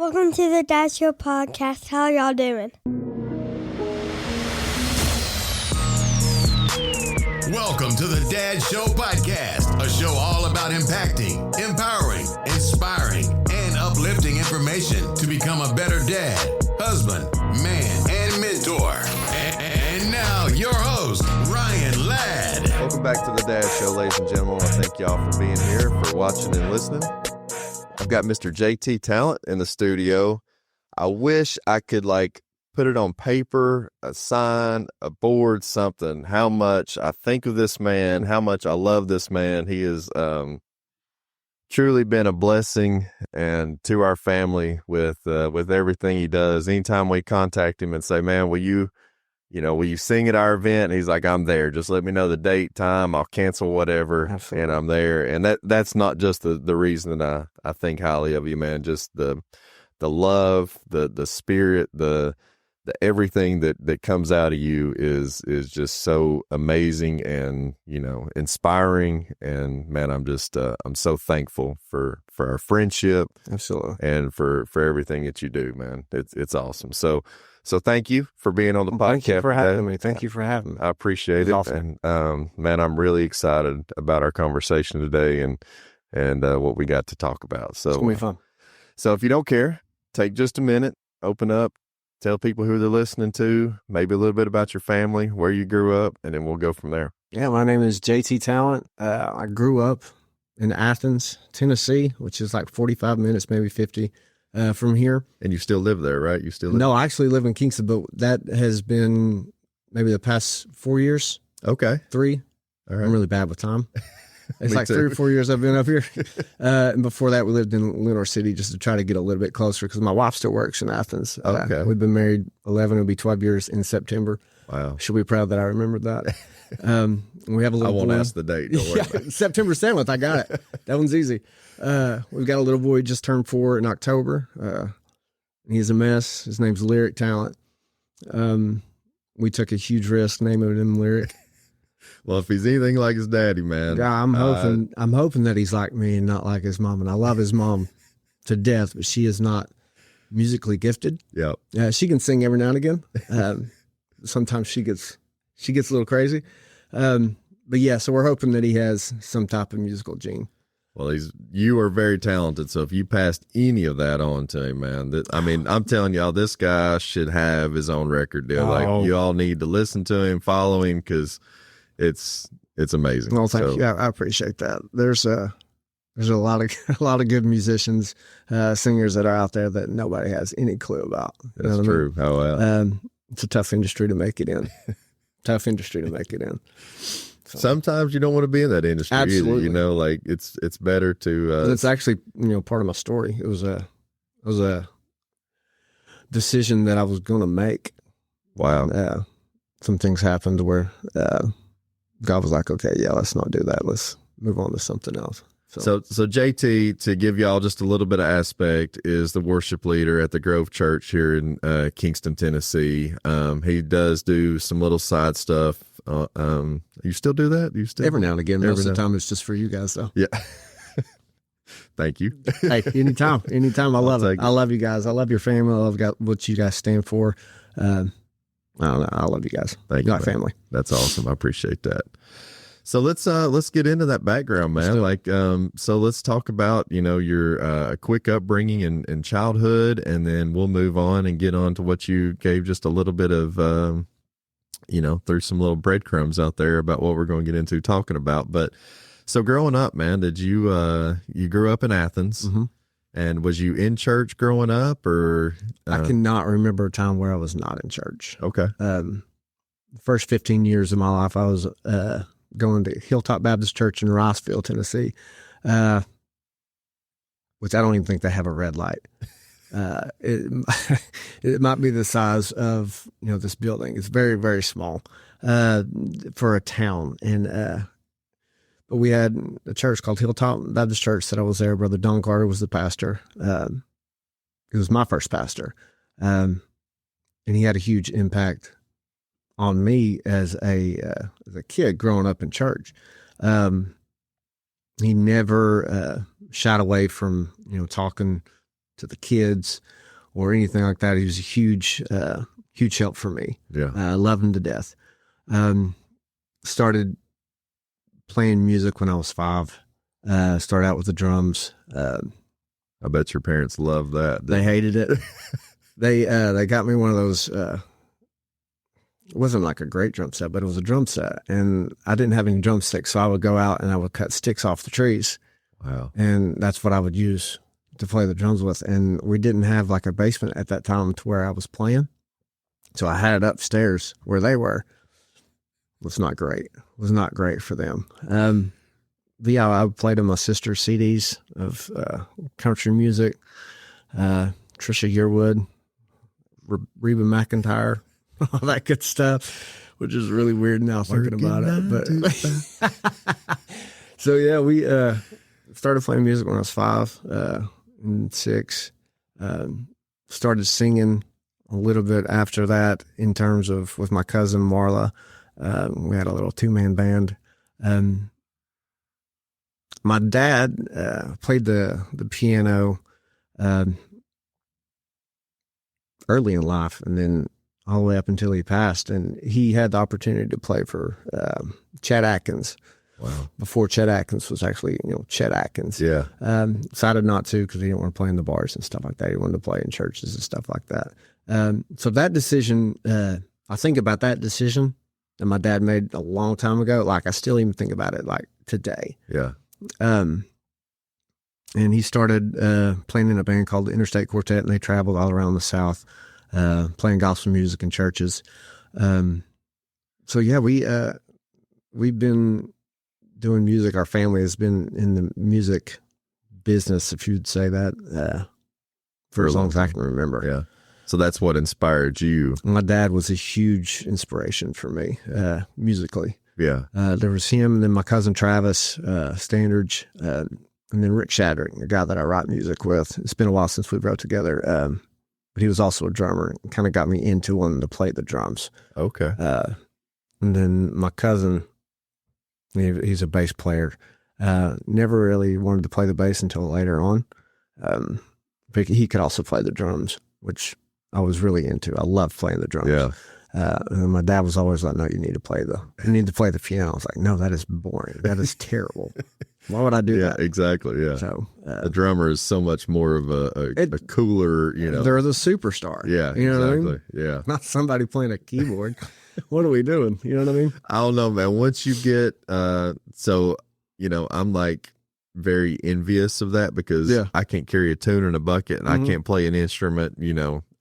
Welcome to the Dad Show podcast. How y'all doing? Welcome to the Dad Show podcast, a show all about impacting, empowering, inspiring, and uplifting information to become a better dad, husband, man, and mentor. And now your host, Ryan Ladd. Welcome back to the Dad Show, ladies and gentlemen. I thank y'all for being here, for watching and listening. I've got Mr. JT Tallent in the studio. I wish I could put it on paper, a sign, a board, something, how much I think of this man, how much I love this man. He has truly been a blessing and to our family with everything he does. Anytime we contact him and say, man, will you sing at our event? And he's like, I'm there. Just let me know the date, time. I'll cancel whatever. Absolutely. And I'm there. And that's not just the reason that I think highly of you, man. Just the love, the spirit, the everything that comes out of you is just so amazing and, inspiring. And man, I'm just, I'm so thankful for our friendship. Absolutely. And for everything that you do, man. It's awesome. So thank you for being on the podcast. Thank you for having me. Thank you for having me. I appreciate it. Awesome. And man, I'm really excited about our conversation today and what we got to talk about. So it's gonna be fun. So if you don't care, take just a minute, open up, tell people who they're listening to, maybe a little bit about your family, where you grew up, and then we'll go from there. Yeah, my name is JT Tallent. I grew up in Athens, Tennessee, which is like 45 minutes, maybe 50 from here. And you still live there, right? You still live? No, I actually live in Kingston, but that has been maybe the past 4 years. Okay. 3. All right. I'm really bad with time. It's Me like too. 3 or 4 years I've been up here. And before that, we lived in Lenore City just to try to get a little bit closer because my wife still works in Athens. Okay. We've been married 11, it'll be 12 years in September. Wow. She'll be proud that I remembered that. We have a little I won't boy. ask the date. Don't worry about it. September 7th, I got it. That one's easy. We've got a little boy just turned 4 in October. He's a mess. His name's Lyric Talent. We took a huge risk naming him Lyric. Well, if he's anything like his daddy, man. Yeah, I'm hoping that he's like me and not like his mom. And I love his mom to death, but she is not musically gifted. Yep. She can sing every now and again. Sometimes she gets a little crazy. But yeah, so we're hoping that he has some type of musical gene. Well, you are very talented. So if you passed any of that on to him, man, I'm telling y'all, this guy should have his own record deal. Like you all need to listen to him, follow him, because it's amazing. Well, thank you. I appreciate that. There's a lot of good musicians, singers that are out there that nobody has any clue about. That's true. Oh, well. It's a tough industry to make it in. So. Sometimes you don't want to be in that industry. Absolutely. Either. It's better to. It's actually part of my story. It was a decision that I was going to make. Wow. Some things happened where God was like, okay, yeah, let's not do that. Let's move on to something else. So JT, to give y'all just a little bit of aspect, is the worship leader at the Grove Church here in Kingston, Tennessee. He does do some little side stuff. You still do that? Every now and again. Most of the time it's just for you guys, though. Yeah. Thank you. Hey, anytime. I love it. I love you guys. I love your family. I love what you guys stand for. I don't know. I love you guys. Thank you, my family. That's awesome. I appreciate that. So let's get into that background, man. So let's talk about, your quick upbringing and childhood, and then we'll move on and get on to what you gave just a little bit of, threw some little breadcrumbs out there about what we're going to get into talking about. But so growing up, man, did you grew up in Athens? Mm-hmm. And was you in church growing up, or? I cannot remember a time where I was not in church. Okay. The first 15 years of my life, I was, going to Hilltop Baptist Church in Riceville, Tennessee, which I don't even think they have a red light. It might be the size of, this building. It's very, very small, for a town. And, but we had a church called Hilltop Baptist Church that I was there. Brother Don Carter was the pastor. He was my first pastor. And he had a huge impact on me as a kid growing up in church. He never shied away from, talking to the kids or anything like that. He was a huge help for me. Yeah. I love him to death. Started playing music when I was 5. Started out with the drums. I bet your parents loved that. They hated it. They got me one of those, it wasn't like a great drum set, but it was a drum set. And I didn't have any drumsticks, so I would go out and I would cut sticks off the trees. Wow. And that's what I would use to play the drums with. And we didn't have like a basement at that time to where I was playing. So I had it upstairs where they were. It was not great. It was not great for them. But yeah, I played on my sister's CDs of country music, Trisha Yearwood, Reba McEntire, all that good stuff, which is really weird now thinking about it. But so yeah, we started playing music when I was 5 and 6. Started singing a little bit after that in terms of with my cousin Marla. We had a little 2-man band. My dad played the piano early in life, and then all the way up until he passed. And he had the opportunity to play for Chet Atkins. Wow. Before Chet Atkins was actually, Chet Atkins. Yeah. Decided not to because he didn't want to play in the bars and stuff like that. He wanted to play in churches and stuff like that. So that decision, I think about that decision that my dad made a long time ago. Like I still even think about it like today. Yeah. And he started playing in a band called the Interstate Quartet, and they traveled all around the South, playing gospel music in churches. So yeah, we've been doing music. Our family has been in the music business, if you'd say that, for as long as I can remember. Yeah. So that's what inspired you. My dad was a huge inspiration for me, musically. Yeah. There was him, and then my cousin Travis Standridge, and then Rick Shattering, the guy that I write music with. It's been a while since we wrote together, but he was also a drummer. And kind of got me into wanting to play the drums. Okay. And then my cousin, he's a bass player. Never really wanted to play the bass until later on. But he could also play the drums, which I was really into. I loved playing the drums. Yeah. And my dad was always like, "No, you need to play the piano." I was like, "No, that is boring. That is terrible. Why would I do that?" Yeah, exactly. Yeah. So the drummer is so much more of a cooler, They're the superstar. Yeah, you know exactly. what I mean? Yeah. Not somebody playing a keyboard. What are we doing? You know what I mean? I don't know, man. Once you get, I'm like very envious of that because I can't carry a tune in a bucket and I can't play an instrument,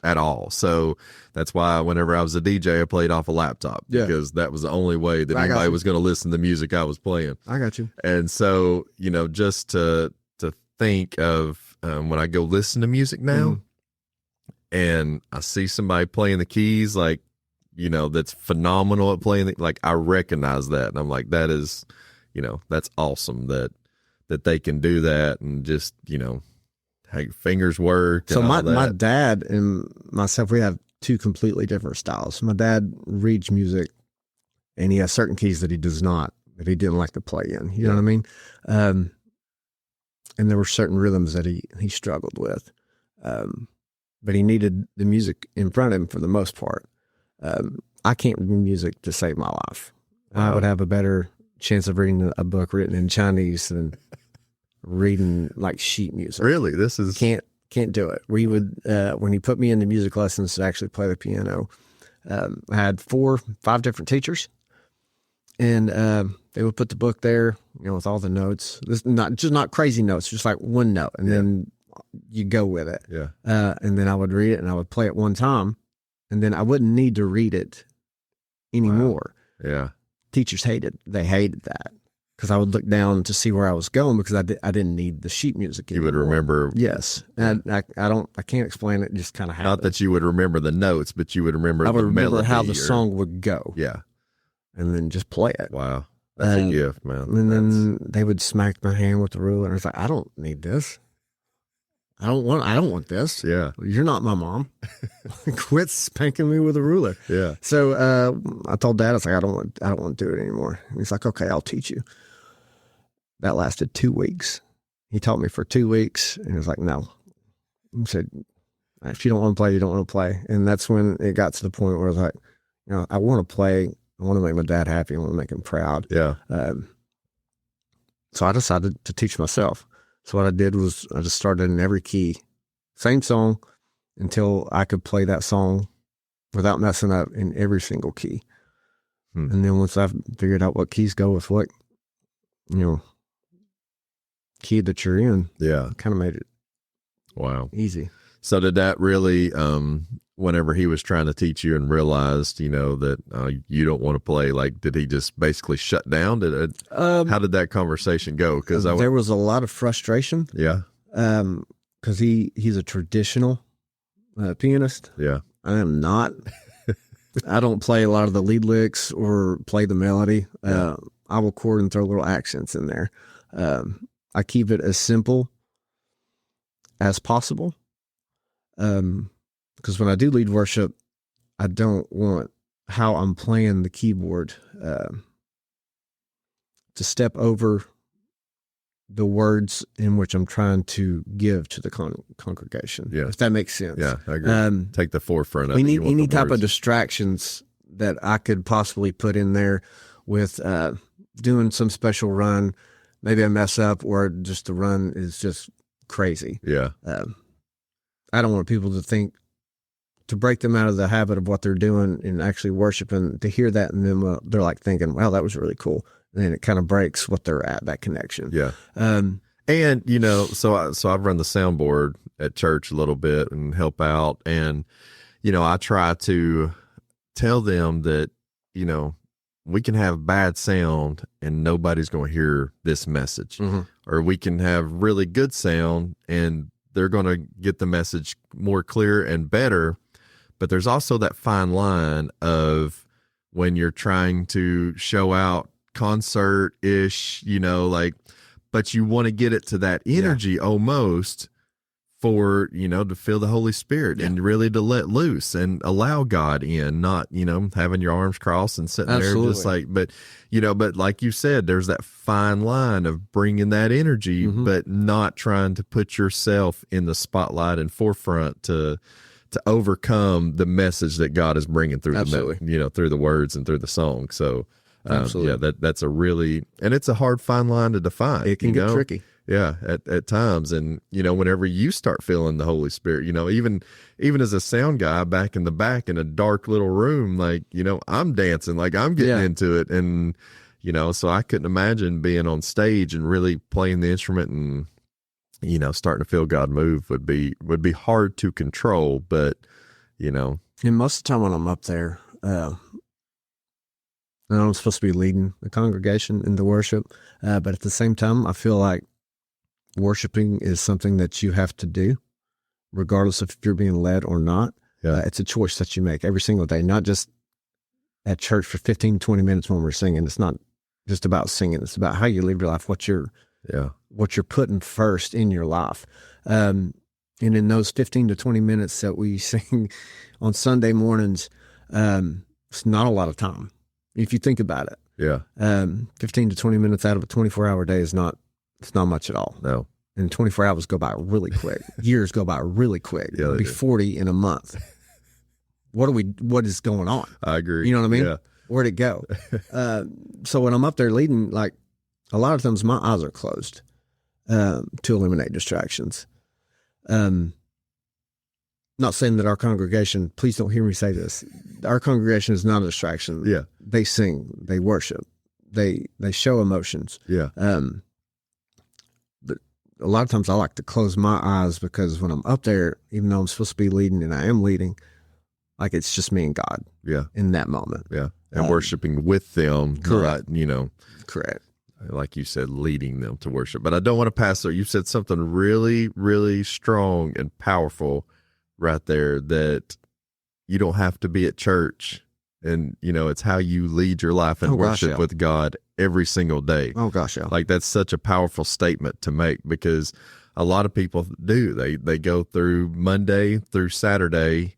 at all. So that's why whenever I was a DJ, I played off a laptop because that was the only way that anybody was going to listen to the music I was playing. I got you. And so, just to think of when I go listen to music now and I see somebody playing the keys, like, that's phenomenal at playing, I recognize that. And I'm like, that is, that's awesome that they can do that and just, how your fingers work. So my dad and myself, we have two completely different styles. My dad reads music, and he has certain keys that he does not, that he didn't like to play in. You know what I mean? And there were certain rhythms that he struggled with, but he needed the music in front of him for the most part. I can't read music to save my life. I would have a better chance of reading a book written in Chinese than reading like sheet music. Really? This is can't do it. We would when he put me into music lessons to actually play the piano, I had 4-5 different teachers, and they would put the book there, with all the notes. This not crazy notes, just like one note, and then you go with it. Yeah. And then I would read it and I would play it one time, and then I wouldn't need to read it anymore. Wow. Yeah. Teachers hated that. Because I would look down to see where I was going because I didn't need the sheet music anymore. You would remember. Yes. And I can't explain it. It just kind of happened. Not that you would remember the notes, but you would remember I would the remember melody how the song would go. Yeah. And then just play it. Wow. That's a gift, man. And then they would smack my hand with the ruler and it's like, I don't need this. I don't want this. Yeah. You're not my mom. Quit spanking me with a ruler. Yeah. So I told Dad, I was like, I don't want to do it anymore. And he's like, okay, I'll teach you. That lasted 2 weeks. He taught me for 2 weeks, and he was like, "No, I said, if you don't want to play, you don't want to play. And that's when it got to the point where I was like, I want to play. I want to make my dad happy. I want to make him proud. Yeah. So I decided to teach myself. So what I did was I just started in every key, same song, until I could play that song without messing up in every single key. And then once I figured out what keys go with what, key that you're in, kind of made it easy. So did that really, whenever he was trying to teach you and realized, that you don't want to play, like, did he just basically shut down? How did that conversation go? Because there was a lot of frustration. Yeah. Because he's a traditional pianist. Yeah. I am not. I don't play a lot of the lead licks or play the melody. I will chord and throw little accents in there. I keep it as simple as possible. Because when I do lead worship, I don't want how I'm playing the keyboard to step over the words in which I'm trying to give to the congregation. Yeah. If that makes sense. Yeah, I agree. Take the forefront of it. We need any type of distractions that I could possibly put in there with doing some special run. Maybe I mess up or just the run is just crazy. Yeah. I don't want people to break them out of the habit of what they're doing and actually worshiping, to hear that. And then they're like thinking, wow, that was really cool. And then it kind of breaks what they're at, that connection. Yeah. And, so I've run the soundboard at church a little bit and help out. And, I try to tell them that, we can have bad sound and nobody's going to hear this message. Mm-hmm. Or we can have really good sound and they're going to get the message more clear and better. But there's also that fine line when you're trying to show out concert-ish, but you want to get it to that energy almost for, to feel the Holy Spirit and really to let loose and allow God in, not, having your arms crossed and sitting there just like, but like you said, there's that fine line of bringing that energy, but not trying to put yourself in the spotlight and forefront to overcome the message that God is bringing through through the words and through the song. So, that's a really, and it's a hard fine line to define. It can get tricky. Yeah, at times. And, whenever you start feeling the Holy Spirit, even as a sound guy back in the back in a dark little room, like, I'm dancing, like I'm getting into it. And, so I couldn't imagine being on stage and really playing the instrument and, starting to feel God move would be hard to control. But, And most of the time when I'm up there, and I'm supposed to be leading the congregation in the worship, but at the same time, I feel like worshiping is something that you have to do, regardless of if you're being led or not. It's a choice that you make every single day, not just at church for 15, 20 minutes when we're singing. It's not just about singing. It's about how you live your life, what you're putting first in your life. And in those 15 to 20 minutes that we sing on Sunday mornings, it's not a lot of time. If you think about it. Yeah. 15 to 20 minutes out of a 24-hour day it's not much at all. No. And 24 hours go by really quick. Years go by really quick. Yeah, It'll be 40 in a month. What is going on? I agree. You know what I mean? Yeah. Where'd it go? So when I'm up there leading, like a lot of times my eyes are closed to eliminate distractions. Not saying that our congregation, please don't hear me say this. Our congregation is not a distraction. Yeah. They sing, they worship, they show emotions. Yeah. But a lot of times I like to close my eyes because when I'm up there, even though I'm supposed to be leading and I am leading, like it's just me and God. Yeah. In that moment. Yeah. And worshiping with them. Correct. Not, correct. Like you said, leading them to worship. But I don't want to pass there. You said something really, really strong and powerful right there, that you don't have to be at church. And, it's how you lead your life and worship with God every single day. Oh, gosh, yeah. Like, that's such a powerful statement to make, because a lot of people do. They go through Monday through Saturday,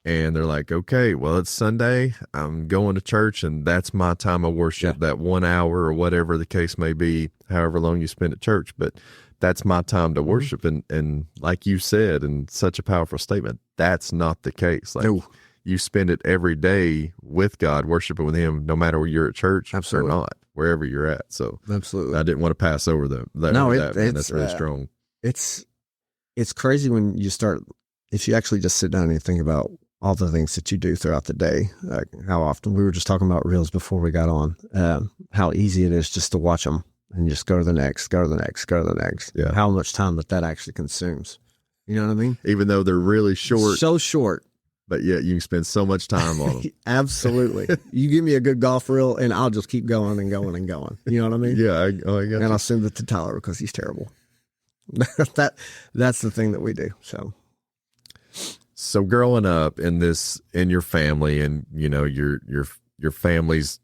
and they're like, okay, well, it's Sunday. I'm going to church, and that's my time of worship, that 1 hour or whatever the case may be, however long you spend at church. But that's my time to worship. And like you said, and such a powerful statement, that's not the case. Like No. you spend it every day with God, worshiping with him, no matter where you're at church Absolutely. or not, wherever you're at. So Absolutely. I didn't want to pass over that. No, That's really strong. It's crazy when you start, if you actually just sit down and you think about all the things that you do throughout the day, like how often we were just talking about reels before we got on, how easy it is just to watch them and just go to the next, go to the next, go to the next. Yeah. How much time that actually consumes. You know what I mean? Even though they're really short, So short. but yet you can spend so much time on them. Absolutely. You give me a good golf reel and I'll just keep going and going and going. You know what I mean? Yeah. I got And you. I'll send it to Tyler because he's terrible. That's the thing that we do. So growing up in your family, and you know your family's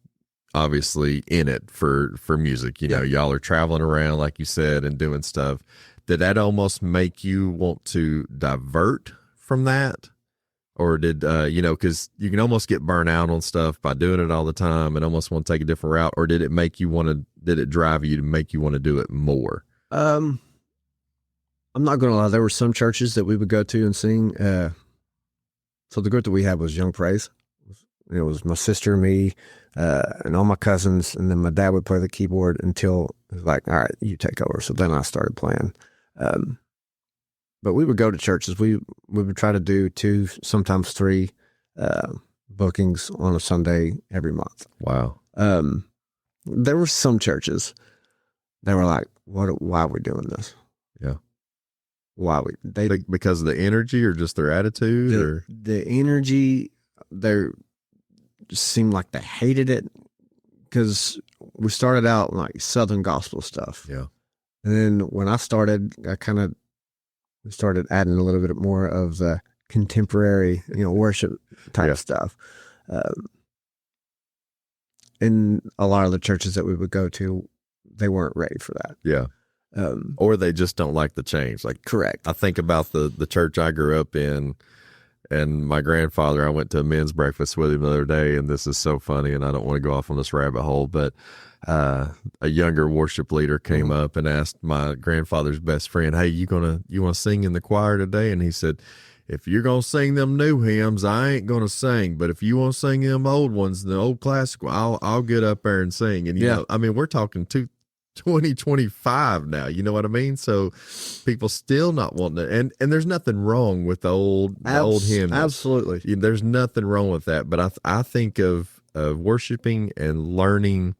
obviously in it for music. You know, y'all are traveling around like you said and doing stuff. Did that almost make you want to divert from that, or did because you can almost get burnt out on stuff by doing it all the time and almost want to take a different route, or did it make you want to? Did it drive you to make you want to do it more? I'm not going to lie. There were some churches that we would go to and sing. So the group that we had was Young Praise. It was my sister, me, and all my cousins, and then my dad would play the keyboard until it was like, all right, you take over. So then I started playing. But we would go to churches. We would try to do 2, sometimes 3 bookings on a Sunday every month. Wow. There were some churches that were like, why are we doing this? Yeah. Why Because of the energy or just their attitude or the energy, they just seemed like they hated it because we started out like Southern gospel stuff. yeah. And then when I started, I kind of started adding a little bit more of the contemporary, worship type stuff. And a lot of the churches that we would go to, they weren't ready for that. Yeah. Or they just don't like the change. Like, Correct. I think about the church I grew up in, and my grandfather, I went to a men's breakfast with him the other day, and this is so funny, and I don't want to go off on this rabbit hole, but a younger worship leader came up and asked my grandfather's best friend, hey, you want to sing in the choir today? And he said, if you're going to sing them new hymns, I ain't going to sing, but if you want to sing them old ones, the old classical, I'll get up there and sing. And, we're talking 2025 now, you know what I mean? So people still not wanting to, and there's nothing wrong with the old hymns. Absolutely. There's nothing wrong with that. But I think of worshiping and learning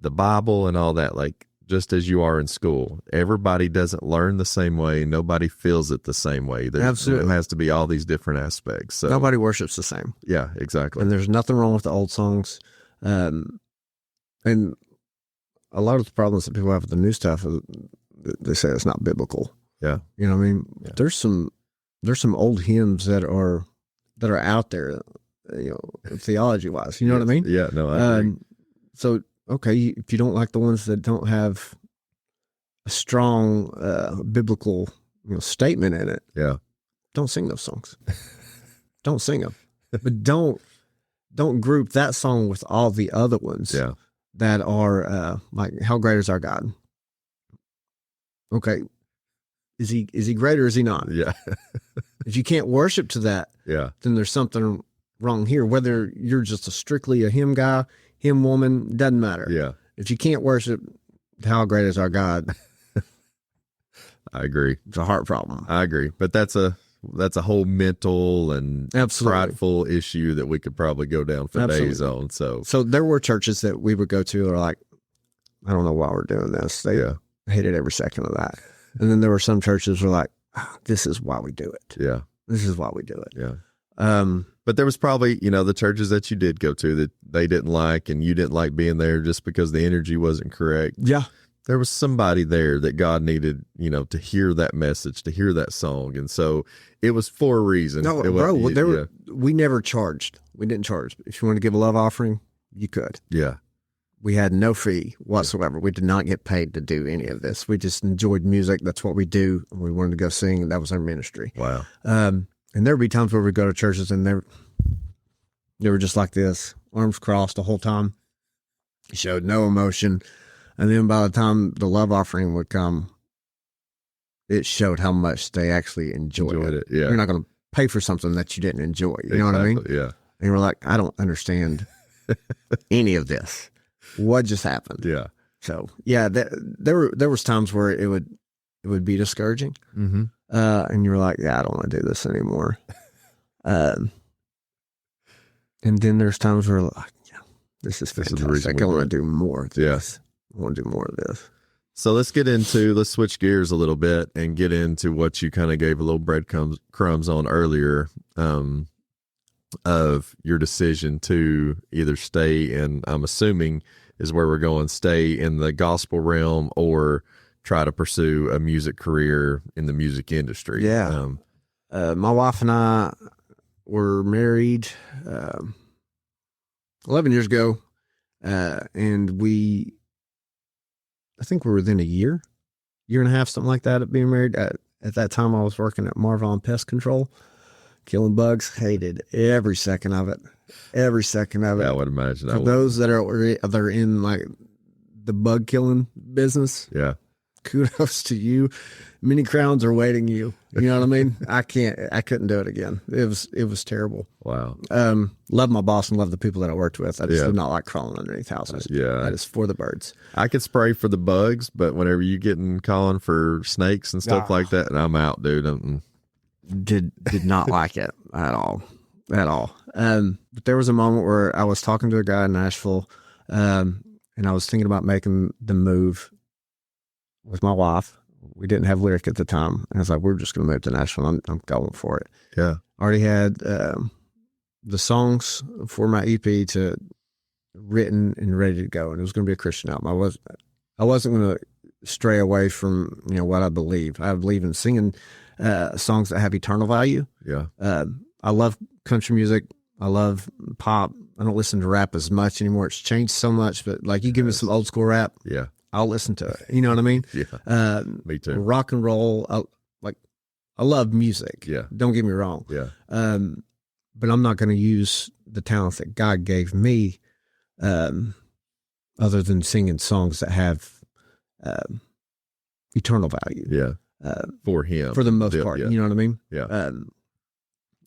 the Bible and all that, like just as you are in school. Everybody doesn't learn the same way. Nobody feels it the same way. Absolutely. There has to be all these different aspects. So Nobody worships the same. yeah, exactly. And there's nothing wrong with the old songs. And a lot of the problems that people have with the new stuff, they say it's not biblical. Yeah. You know what I mean? Yeah. There's some old hymns that are out there, theology wise. You know what I mean? Yeah, no, I agree. So, okay, if you don't like the ones that don't have a strong biblical statement in it, Yeah. don't sing those songs. Don't sing them. But don't group that song with all the other ones. Yeah. That are like, how great is our God? Okay, is he great or is he not? Yeah. If you can't worship to that, Yeah. then there's something wrong here. Whether you're just strictly a hymn guy, hymn woman, doesn't matter. Yeah. If you can't worship, how great is our God? I agree. It's a heart problem. I agree. But that's a whole mental and Absolutely. prideful issue that we could probably go down for days on. So there were churches that we would go to that are like, I don't know why we're doing this. They hated every second of that. And then there were some churches that were like, this is why we do it. Yeah. This is why we do it. Yeah. But there was probably, the churches that you did go to that they didn't like, and you didn't like being there just because the energy wasn't correct. Yeah. There was somebody there that God needed, to hear that message, to hear that song. And so it was for a reason. No, we never charged. We didn't charge. If you want to give a love offering, you could. Yeah. We had no fee whatsoever. We did not get paid to do any of this. We just enjoyed music. That's what we do. And we wanted to go sing. And that was our ministry. Wow. And there would be times where we'd go to churches and they were just like this, arms crossed the whole time. Showed no emotion. And then by the time the love offering would come, it showed how much they actually enjoyed it. Yeah. You're not going to pay for something that you didn't enjoy. You know what I mean? Yeah. And you were like, I don't understand any of this. What just happened? Yeah. So yeah, there was times where it would be discouraging. Mm-hmm. And you were like, yeah, I don't want to do this anymore. And then there's times where like, yeah, this is fantastic. I want to do more of this. I want to do more of this. So let's switch gears a little bit and get into what you kind of gave a little breadcrumbs on earlier, of your decision to either stay in, I'm assuming is where we're going, stay in the gospel realm or try to pursue a music career in the music industry. Yeah. My wife and I were married 11 years ago, and I think we were within a year and a half, something like that, of being married. At that time, I was working at Marvon Pest Control, killing bugs. Hated every second of it. Every second of it. Yeah, I would imagine that. For those that are in like the bug killing business, yeah, kudos to you. Many crowns are waiting you. You know what I mean? I couldn't do it again. It was terrible. Wow. Love my boss and love the people that I worked with. I just did not like crawling underneath houses. That is for the birds. I could spray for the bugs, but whenever you calling for snakes and stuff like that, and I'm out, dude. Did not like it at all. But there was a moment where I was talking to a guy in Nashville, and I was thinking about making the move with my wife. We didn't have lyric at the time. And I was like, we're just going to move to Nashville. I'm going for it. Yeah. Already had the songs for my EP written and ready to go. And it was going to be a Christian album. I wasn't going to stray away from, what I believe. I believe in singing songs that have eternal value. Yeah. I love country music. I love pop. I don't listen to rap as much anymore. It's changed so much, but like you give me some old school rap. Yeah. I'll listen to it. You know what I mean? Yeah. Me too. Rock and roll. I love music. Yeah. Don't get me wrong. Yeah. But I'm not going to use the talents that God gave me, other than singing songs that have, eternal value. Yeah. For him. For the most part. Yeah. You know what I mean? Yeah.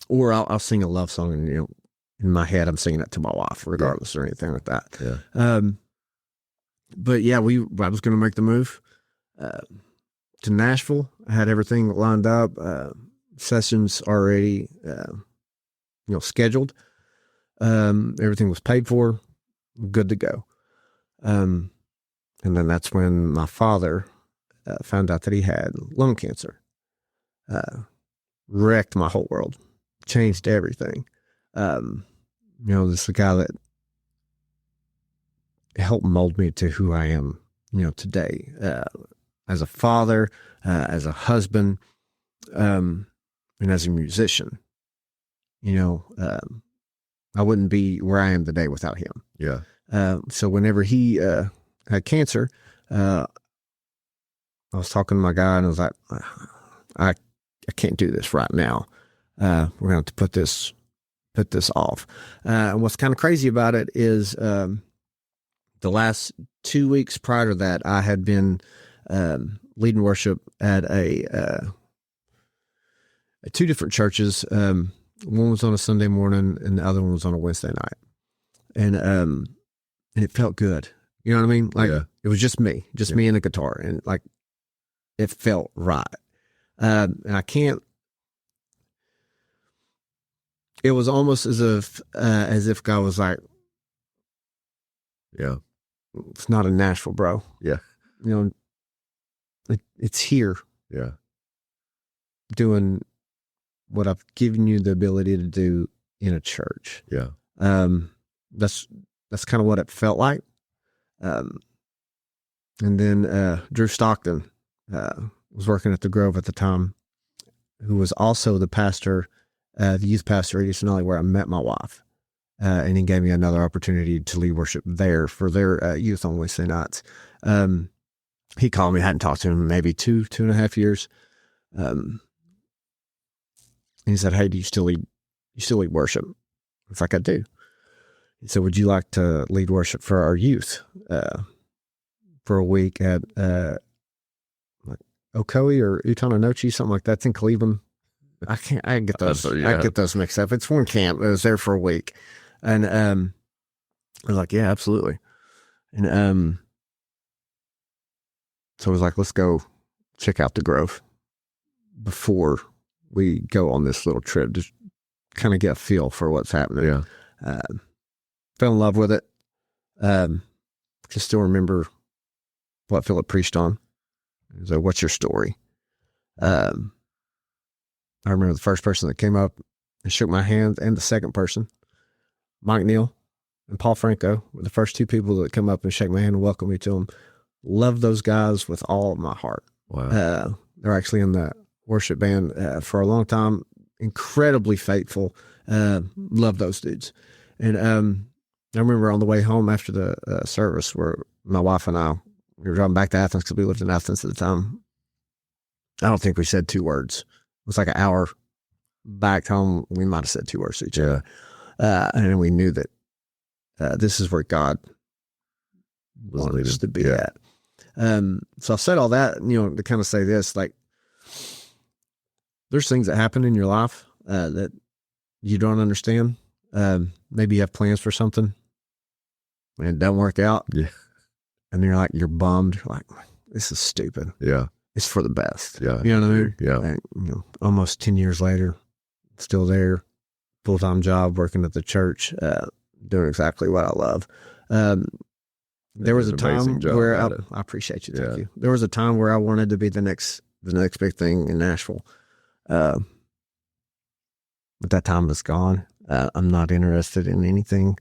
Or I'll sing a love song and, in my head, I'm singing it to my wife, regardless or anything like that. Yeah. But yeah, I was going to make the move to Nashville. I had everything lined up, sessions already, scheduled. Everything was paid for, good to go. And then that's when my father found out that he had lung cancer. Wrecked my whole world, changed everything. This is the guy that helped mold me to who I am, today, as a father, as a husband, and as a musician. I wouldn't be where I am today without him. Yeah. So whenever he had cancer, I was talking to my guy and I was like, I can't do this right now. We're going to have to put this off. And what's kind of crazy about it is, the last 2 weeks prior to that, I had been leading worship at two different churches. One was on a Sunday morning, and the other one was on a Wednesday night. And it felt good. You know what I mean? Like It was just me and a guitar, and like it felt right. And I can't. It was almost as if God was like, yeah. It's not in Nashville, bro. Yeah. It's here. Yeah. Doing what I've given you the ability to do in a church. Yeah. That's kind of what it felt like. And then Drew Stockton was working at the Grove at the time, who was also the pastor, the youth pastor at East Sonali, where I met my wife. And he gave me another opportunity to lead worship there for their youth on Wednesday nights. He called me. I hadn't talked to him in maybe 2.5 years. And he said, "Hey, do you still lead worship?" It's like, "I do." He said, "Would you like to lead worship for our youth for a week at Ocoee or Utanonochi, something like that. It's in Cleveland. I get those. I get those mixed up. It's one camp. I was there for a week, and I was like, yeah, absolutely. And so I was like, let's go check out the Grove before we go on this little trip to kind of get a feel for what's happening. Yeah. Fell in love with it. Can still remember what Philip preached on. He was like, what's your story? I remember the first person that came up and shook my hand, and the second person, Mike Neal and Paul Franco, were the first two people that come up and shake my hand and welcome me to them. Love those guys with all of my heart. Wow. They're actually in the worship band for a long time. Incredibly faithful. Love those dudes. And I remember on the way home after the service, where my wife and I, we were driving back to Athens because we lived in Athens at the time. I don't think we said 2 words. It was like an hour back home. We might have said 2 words to each other. And we knew that this is where God wanted us to be at. So I said all that, to kind of say this, like, there's things that happen in your life that you don't understand. Maybe you have plans for something and it doesn't work out. Yeah. And you're bummed. You're like, this is stupid. Yeah. It's for the best. Yeah. You know what I mean? Yeah. And, almost 10 years later, still there, full-time job, working at the church, doing exactly what I love. There was a time where I appreciate you. Thank you. There was a time where I wanted to be the next big thing in Nashville. But that time is gone. I'm not interested in anything,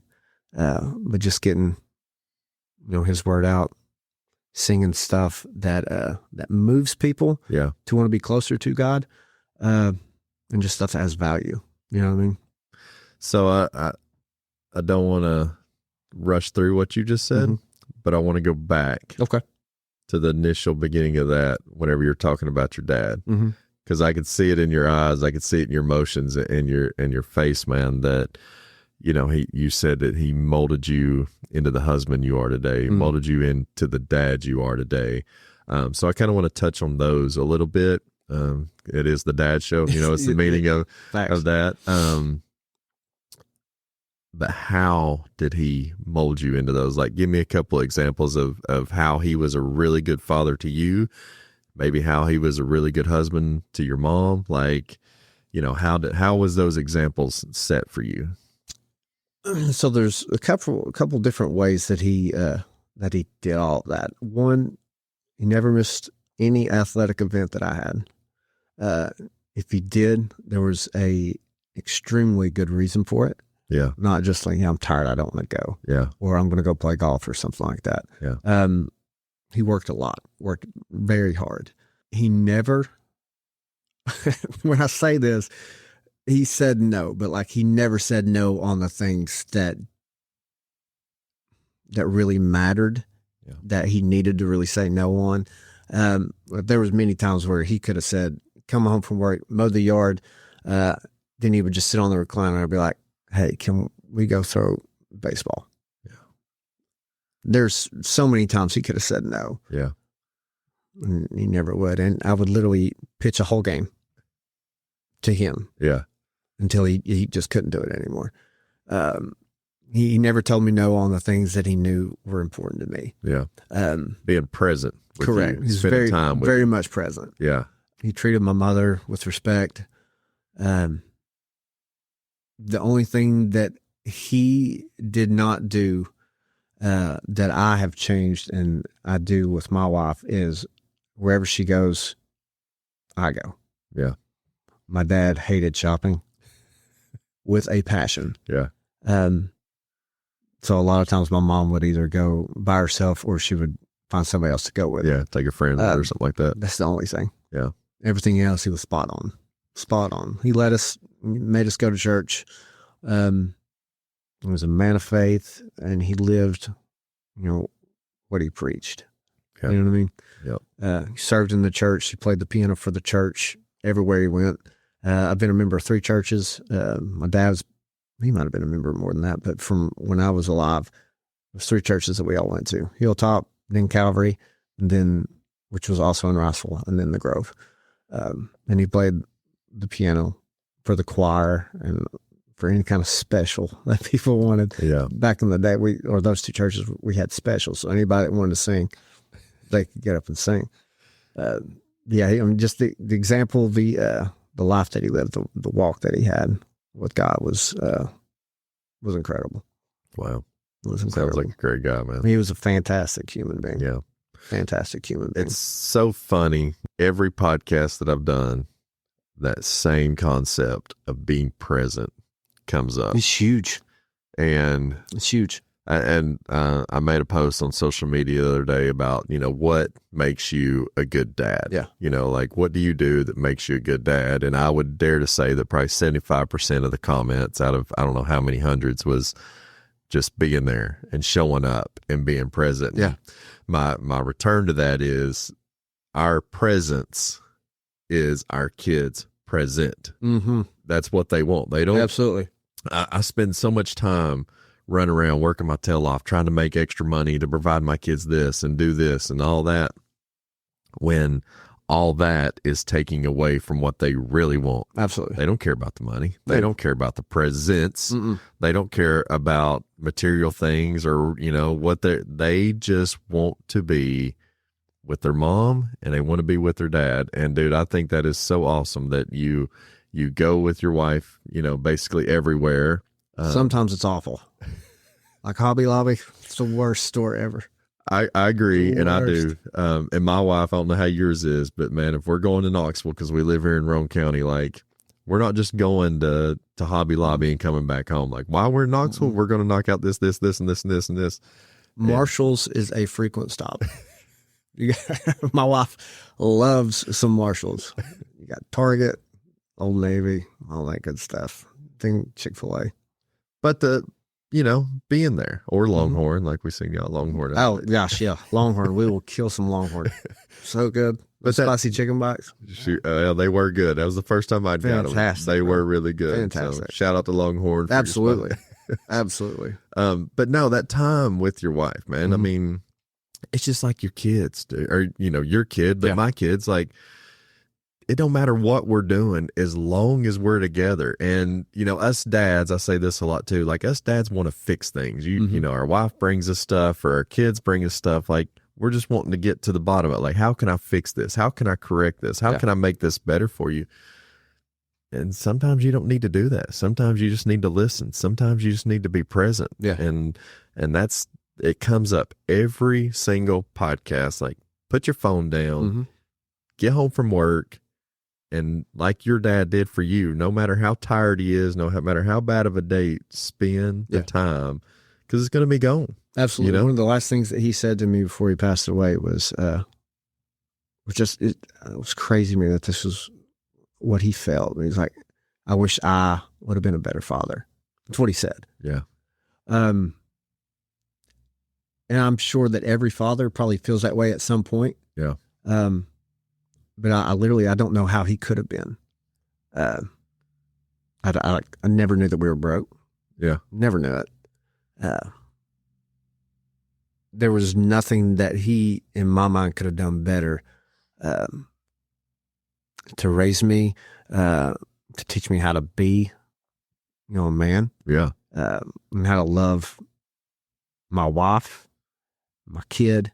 but just getting, his word out, singing stuff that moves people to want to be closer to God, and just stuff that has value. You know what I mean? So I don't want to rush through what you just said, but I want to go back to the initial beginning of that whenever you're talking about your dad. Because I could see it in your eyes, I could see it in your emotions and your face, man, that, you said that he molded you into the husband you are today, molded you into the dad you are today. So I kind of want to touch on those a little bit. It is the dad show, it's the meaning of that. But how did he mold you into those? Like, give me a couple of examples of how he was a really good father to you, maybe how he was a really good husband to your mom. Like, how was those examples set for you? So there's a couple different ways that he did all of that. One, he never missed any athletic event that I had. If he did, there was a extremely good reason for it. Yeah. Not just like, I'm tired, I don't want to go. Yeah. Or I'm going to go play golf or something like that. Yeah. He worked a lot, worked very hard. He never, when I say this, he said no, but like he never said no on the things that really mattered, that he needed to really say no on. There was many times where he could have said, come home from work, mow the yard. Then he would just sit on the recliner and be like, hey, can we go throw baseball? Yeah. There's so many times he could have said no. Yeah. And he never would. And I would literally pitch a whole game to him. Yeah. Until he just couldn't do it anymore. He never told me no on the things that he knew were important to me. Yeah. Being present. With correct. You, He's very much present. Yeah. He treated my mother with respect. The only thing that he did not do that I have changed and I do with my wife is wherever she goes, I go. Yeah. My dad hated shopping with a passion. Yeah. So a lot of times my mom would either go by herself or she would find somebody else to go with. Yeah. Take a friend or something like that. That's the only thing. Yeah. Everything else, he was spot on. He made us go to church. He was a man of faith and he lived, what he preached. Yeah. You know what I mean? Yep. He served in the church. He played the piano for the church everywhere he went. I've been a member of 3 churches. My dad's, he might have been a member more than that, but from when I was alive, there's 3 churches that we all went to: Hilltop, then Calvary, and then which was also in Riceville and then the Grove. And he played the piano for the choir and for any kind of special that people wanted. Yeah. Back in the day, those two churches, we had specials. So anybody that wanted to sing, they could get up and sing. Just the example, the life that he lived, the walk that he had with God was incredible. Wow. It was Sounds incredible. like a great guy, man. He was a fantastic human being. Yeah. Fantastic human being. It's so funny. Every podcast that I've done, that same concept of being present comes up. It's huge. And It's huge. I made a post on social media the other day about, what makes you a good dad? Yeah. Like what do you do that makes you a good dad? And I would dare to say that probably 75% of the comments out of, I don't know how many hundreds, was just being there and showing up and being present. Yeah. My return to that is our presence is our kids' present. Mm-hmm. That's what they want. They don't. Absolutely. I spend so much time running around working my tail off, trying to make extra money to provide my kids this and do this and all that, when all that is taking away from what they really want. Absolutely. They don't care about the money. They don't care about the presents. Mm-mm. They don't care about material things or, what they just want to be with their mom and they want to be with their dad. And dude, I think that is so awesome that you go with your wife, basically everywhere. Sometimes it's awful. Like Hobby Lobby, it's the worst store ever. I agree, The and I worst. do. And my wife, I don't know how yours is, but man, if we're going to Knoxville, because we live here in Roane County, like we're not just going to Hobby Lobby and coming back home. Like while we're in Knoxville, we're going to knock out this, and this, and this, and this. Marshall's is a frequent stop. My wife loves some Marshalls. You got Target, Old Navy, all that good stuff. Chick-fil-A. But being there or Longhorn, like we sing out Longhorn. Oh gosh, yeah, Longhorn. We will kill some Longhorn. So good. But that- Spicy chicken bites. Shoot, they were good. That was the first time I'd got them. Fantastic, They bro. were really good. Fantastic. So shout out to Longhorn. For your Absolutely, spot. absolutely. But no, that time with your wife, man. I Mhm. mean, it's just like your kids, dude, or your kid, but Yeah. my kids, like. It don't matter what we're doing as long as we're together. And, us dads, I say this a lot too, like us dads want to fix things. Our wife brings us stuff or our kids bring us stuff. Like we're just wanting to get to the bottom of it. Like, how can I fix this? How can I correct this? How can I make this better for you? And sometimes you don't need to do that. Sometimes you just need to listen. Sometimes you just need to be present. Yeah. And it comes up every single podcast. Like put your phone down, Mm-hmm. get home from work. And like your dad did for you, no matter how tired he is, no matter how bad of a day, spend the time because it's going to be gone. Absolutely. One of the last things that he said to me before he passed away was it was crazy to me that this was what he felt. He's like, I wish I would have been a better father. That's what he said. Yeah. And I'm sure that every father probably feels that way at some point. Yeah. But I literally, I don't know how he could have been. I never knew that we were broke. Yeah. Never knew it. There was nothing that he, in my mind, could have done better to raise me, to teach me how to be, a man, Yeah. and how to love my wife, my kid.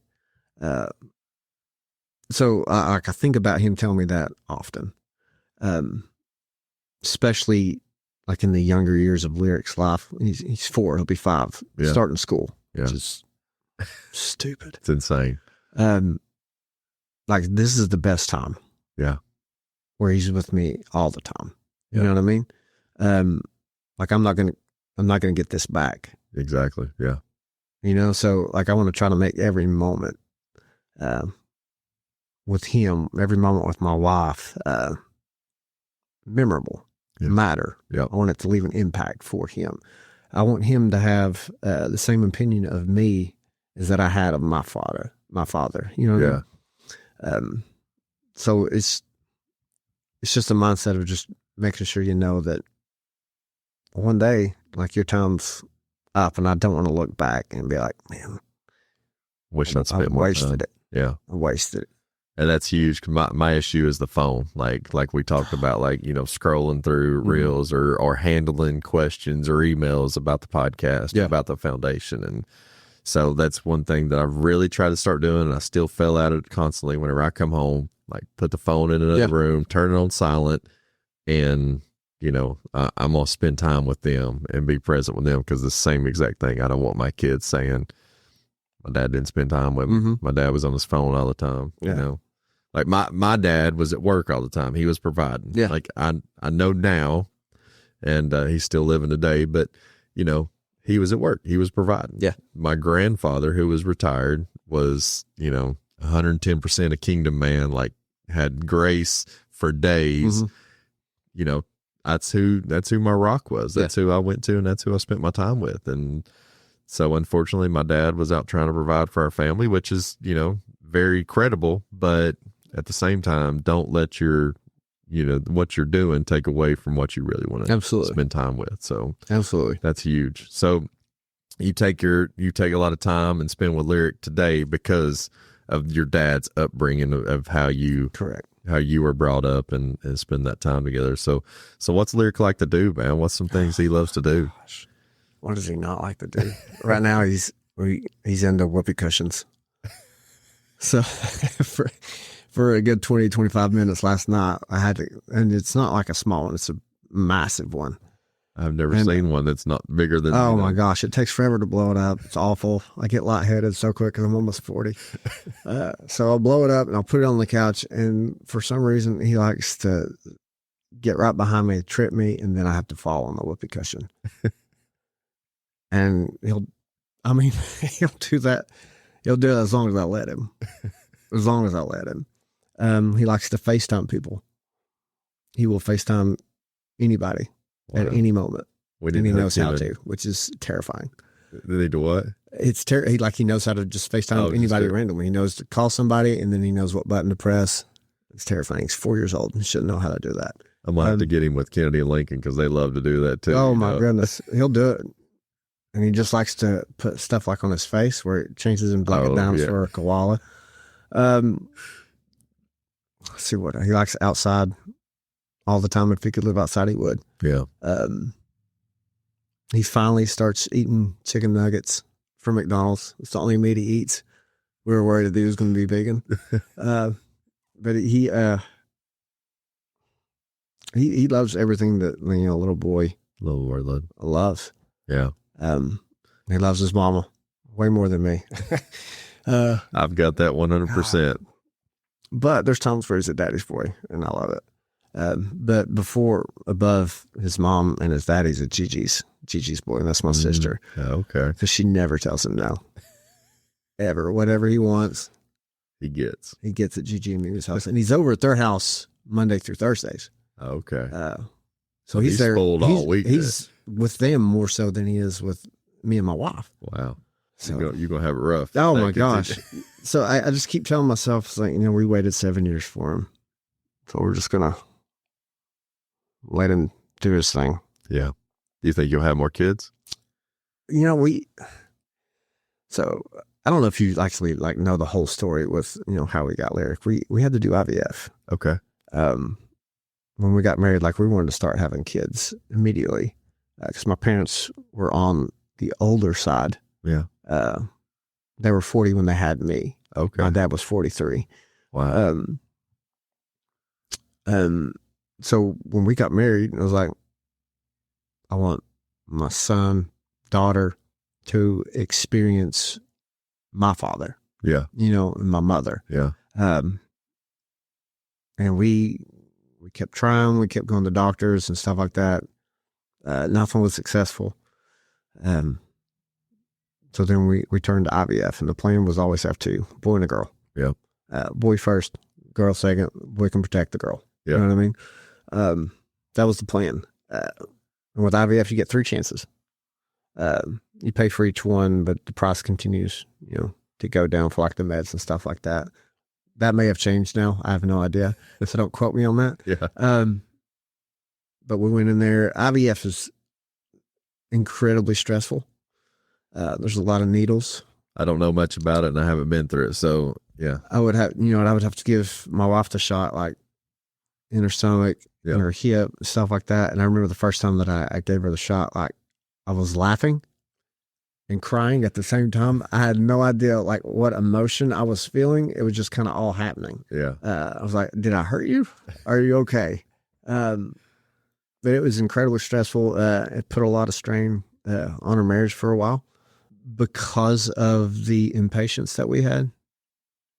So I think about him telling me that often, especially like in the younger years of Lyric's life. He's 4, he'll be 5, Yeah. starting school, Yeah. which is stupid. It's insane. Like this is the best time. Yeah. Where he's with me all the time. Yeah. You know what I mean? Like I'm not gonna get this back. Exactly. Yeah. So like I want to try to make every moment, with him, every moment with my wife, memorable, matter. Yeah. I want it to leave an impact for him. I want him to have the same opinion of me as that I had of my father. Yeah. So it's just a mindset of just making sure that one day, like your time's up, and I don't want to look back and be like, man, Wish I'd I spent more wasted time. it. Yeah. I wasted it. And that's huge. 'Cause my issue is the phone. Like we talked about, like, scrolling through reels or handling questions or emails about the podcast, about the foundation. And so that's one thing that I've really tried to start doing. And I still fail at it constantly. Whenever I come home, like put the phone in another room, turn it on silent, and I'm going to spend time with them and be present with them, because the same exact thing. I don't want my kids saying my dad didn't spend time with me. My dad was on his phone all the time, Like my dad was at work all the time. He was providing. Yeah. Like I know now, and he's still living today, but he was at work. He was providing. Yeah. My grandfather, who was retired, was 110% a kingdom man. Like had grace for days. That's who my rock was. That's who I went to, and that's who I spent my time with. And so unfortunately, my dad was out trying to provide for our family, which is very credible, but at the same time, don't let your, what you're doing take away from what you really want to spend time with. So absolutely, that's huge. So you take a lot of time and spend with Lyric today because of your dad's upbringing, of how you were brought up and spend that time together. So what's Lyric like to do, man? What's some things he loves to do? Gosh, what does he not like to do? Right now, he's into whoopee cushions. So for a good 20, 25 minutes last night, I had to, and it's not like a small one, it's a massive one. I've never seen one that's not bigger than. Oh my gosh, it takes forever to blow it up. It's awful. I get lightheaded so quick because I'm almost 40. So I'll blow it up and I'll put it on the couch. And for some reason, he likes to get right behind me, trip me, and then I have to fall on the whoopee cushion. And he'll do that. He'll do it as long as I let him. As long as I let him. He likes to FaceTime people. He will FaceTime anybody at any moment. And he knows how to, which is terrifying. Did he do what? It's he knows how to just FaceTime anybody randomly. He knows to call somebody, and then he knows what button to press. It's terrifying. He's 4 years old and shouldn't know how to do that. I might have to get him with Kennedy and Lincoln, because they love to do that too. Oh my goodness. He'll do it. And he just likes to put stuff like on his face where it changes him like a dinosaur or a koala. Let's see what he likes outside all the time. If he could live outside, he would. Yeah. He finally starts eating chicken nuggets from McDonald's. It's the only meat he eats. We were worried that he was going to be vegan. But he loves everything that, little boy loves. Yeah. He loves his mama way more than me. I've got that 100%. But there's times where he's a daddy's boy, and I love it. But above his mom and his daddy's a Gigi's boy, and that's my sister. Okay. Because she never tells him no. Ever. Whatever he wants, he gets at Gigi and Mimi's house. And he's over at their house Monday through Thursdays. Okay. So he's there all week. He's with them more so than he is with me and my wife. Wow. So you're going to have it rough. Oh my gosh. So I just keep telling myself, it's like, we waited 7 years for him. So we're just going to let him do his thing. Yeah. Do you think you'll have more kids? So I don't know if you actually know the whole story with, how we got Lyric. We had to do IVF. Okay. When we got married, we wanted to start having kids immediately. Because my parents were on the older side. Yeah. They were 40 when they had me. Okay. My dad was 43. Wow. So when we got married, it was like, I want my son, daughter to experience my father. Yeah. And my mother. Yeah. And we kept trying. We kept going to doctors and stuff like that. Nothing was successful. So then we turned to IVF, and the plan was always have two, boy and a girl. Yep. Boy first, girl second. Boy can protect the girl. Yep. You know what I mean? That was the plan. And with IVF, you get 3 chances. You pay for each one, but the price continues, to go down for the meds and stuff like that. That may have changed now. I have no idea. So don't quote me on that. Yeah. But we went in there. IVF is incredibly stressful. There's a lot of needles. I don't know much about it and I haven't been through it. So yeah, I would have, I would have to give my wife the shot, like in her stomach, in her hip, stuff like that. And I remember the first time that I gave her the shot, like I was laughing and crying at the same time. I had no idea like what emotion I was feeling. It was just kind of all happening. Yeah. I was like, did I hurt you? Are you okay? But it was incredibly stressful. It put a lot of strain on our marriage for a while because of the impatience that we had.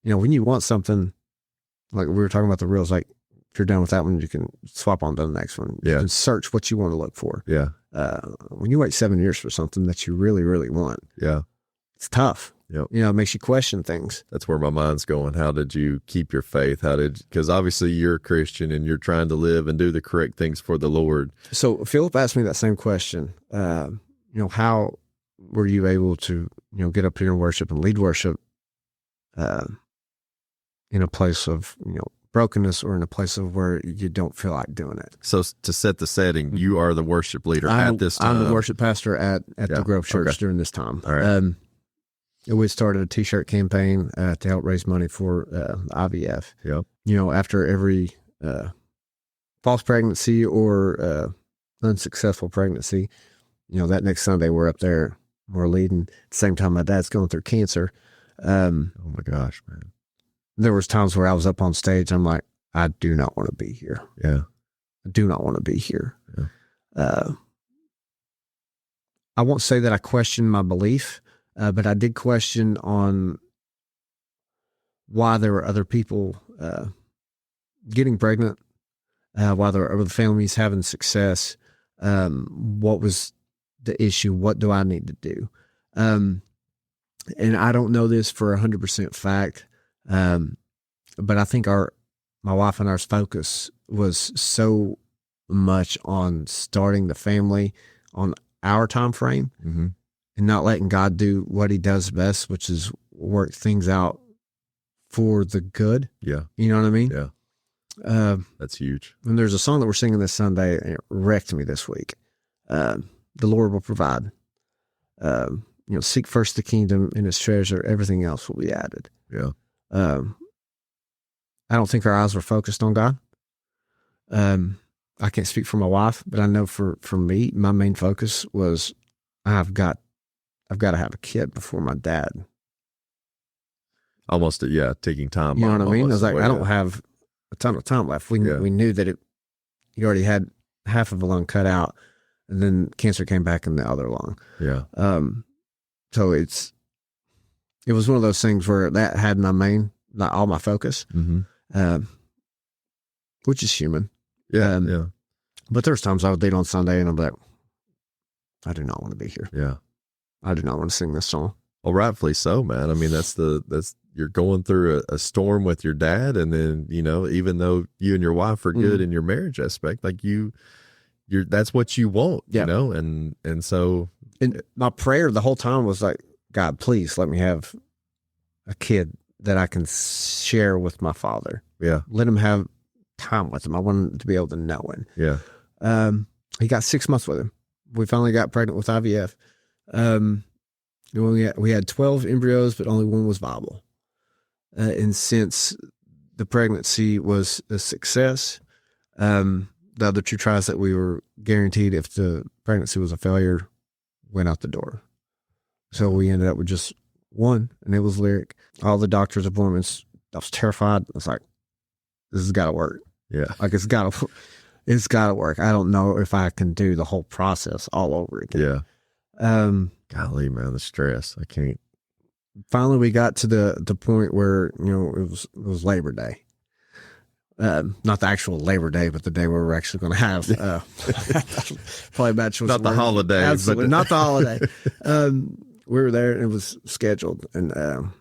When you want something, like we were talking about the reels, like if you're done with that one, you can swap on to the next one. Yeah. You can search what you want to look for. Yeah. When you wait 7 years for something that you really, really want, it's tough. Yep. It makes you question things. That's where my mind's going. How did you keep your faith? Because obviously you're a Christian and you're trying to live and do the correct things for the Lord. So Philip asked me that same question. How were you able to, get up here and worship and lead worship, in a place of, brokenness or in a place of where you don't feel like doing it. So to set the setting, you are the worship leader at this time. I'm the worship pastor at the Grove Church during this time. All right. We started a t-shirt campaign to help raise money for IVF. Yep. After every false pregnancy or unsuccessful pregnancy, that next Sunday we're up there, we're leading. At the same time, my dad's going through cancer. Oh my gosh, man. There was times where I was up on stage. I'm like, I do not want to be here. Yeah. I do not want to be here. Yeah. I won't say that I questioned my belief, but I did question on why there were other people getting pregnant, why there were other families having success. What was the issue? What do I need to do? And I don't know this for 100% fact. But I think my wife and our's focus was so much on starting the family on our time frame and not letting God do what he does best, which is work things out for the good. Yeah. You know what I mean? Yeah. That's huge. And there's a song that we're singing this Sunday, and it wrecked me this week. The Lord will provide. Seek first the kingdom and his treasure, everything else will be added. Yeah. I don't think our eyes were focused on God. I can't speak for my wife, but I know for me, my main focus was I've got to have a kid before my dad. Almost, taking time. You know what I mean? I was like, I don't have a ton of time left. We knew that he already had half of a lung cut out, and then cancer came back in the other lung. Yeah. So it was one of those things where that had all my focus, which is human. Yeah. But there's times I would lead on Sunday and I'm like, I do not want to be here. Yeah. I do not want to sing this song. Well, rightfully so, man. I mean, you're going through a storm with your dad. And then, even though you and your wife are good in your marriage aspect, like that's what you want, and so. And my prayer the whole time was like, God, please let me have a kid that I can share with my father. Yeah. Let him have time with him. I want him to be able to know him. Yeah. He got 6 months with him. We finally got pregnant with IVF. We had 12 embryos, but only one was viable. And since the pregnancy was a success, the other 2 tries that we were guaranteed if the pregnancy was a failure went out the door. So we ended up with just one, and it was Lyric. All the doctor's appointments, I was terrified. I was like, this has got to work. Yeah. Like it's got to work. I don't know if I can do the whole process all over again. Yeah. Golly, man, the stress. I can't. Finally, we got to the point where, it was Labor Day. Not the actual Labor Day, but the day where we're actually going to have probably bachelor's. Not the holiday. Absolutely, not the holiday. We were there and it was scheduled, and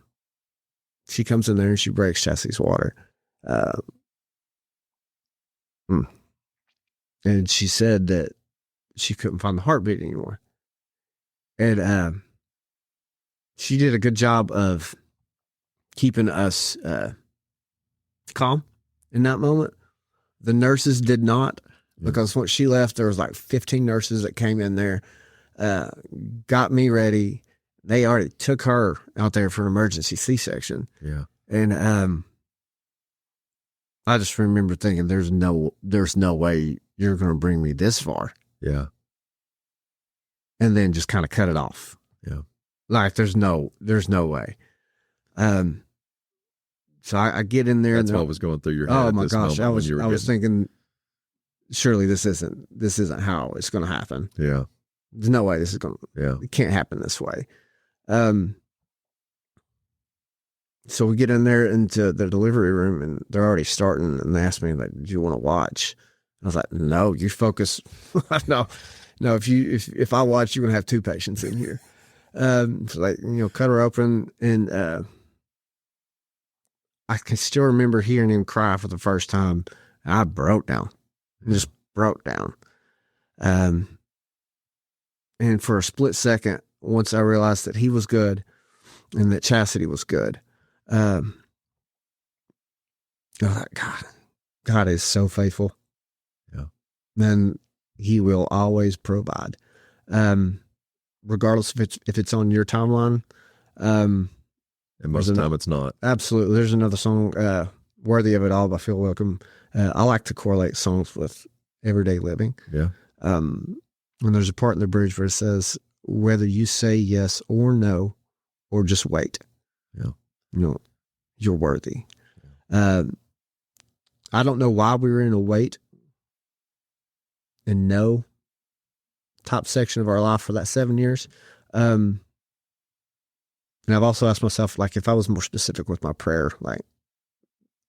she comes in there and she breaks Chassie's water. And she said that she couldn't find the heartbeat anymore. And she did a good job of keeping us calm in that moment. The nurses did not, because once she left, there was like 15 nurses that came in there, got me ready, they already took her out there for an emergency C-section. Yeah. And I just remember thinking, there's no way you're going to bring me this far. Yeah. And then just kind of cut it off. Yeah. Like there's no way. So I get in there. That's and what was going through your head. Oh my gosh. I was thinking, surely this isn't how it's going to happen. Yeah. There's no way it can't happen this way. So we get in there into the delivery room and they're already starting and they ask me, like, do you want to watch? I was like, no, you focus. No, if I watch, you're going to have 2 patients in here. So like, cut her open and, I can still remember hearing him cry for the first time. I broke down, just broke down. And for a split second, once I realized that he was good and that Chastity was good, I was like, God is so faithful. Yeah. And he will always provide. Regardless if it's on your timeline. And most of the time it's not. Absolutely. There's another song, Worthy of It All by Phil Wickham. I like to correlate songs with everyday living. Yeah. And there's a part in the bridge where it says, whether you say yes or no, or just wait. Yeah. You're worthy. I don't know why we were in a wait and no top section of our life for that 7 years. And I've also asked myself, like, if I was more specific with my prayer, like,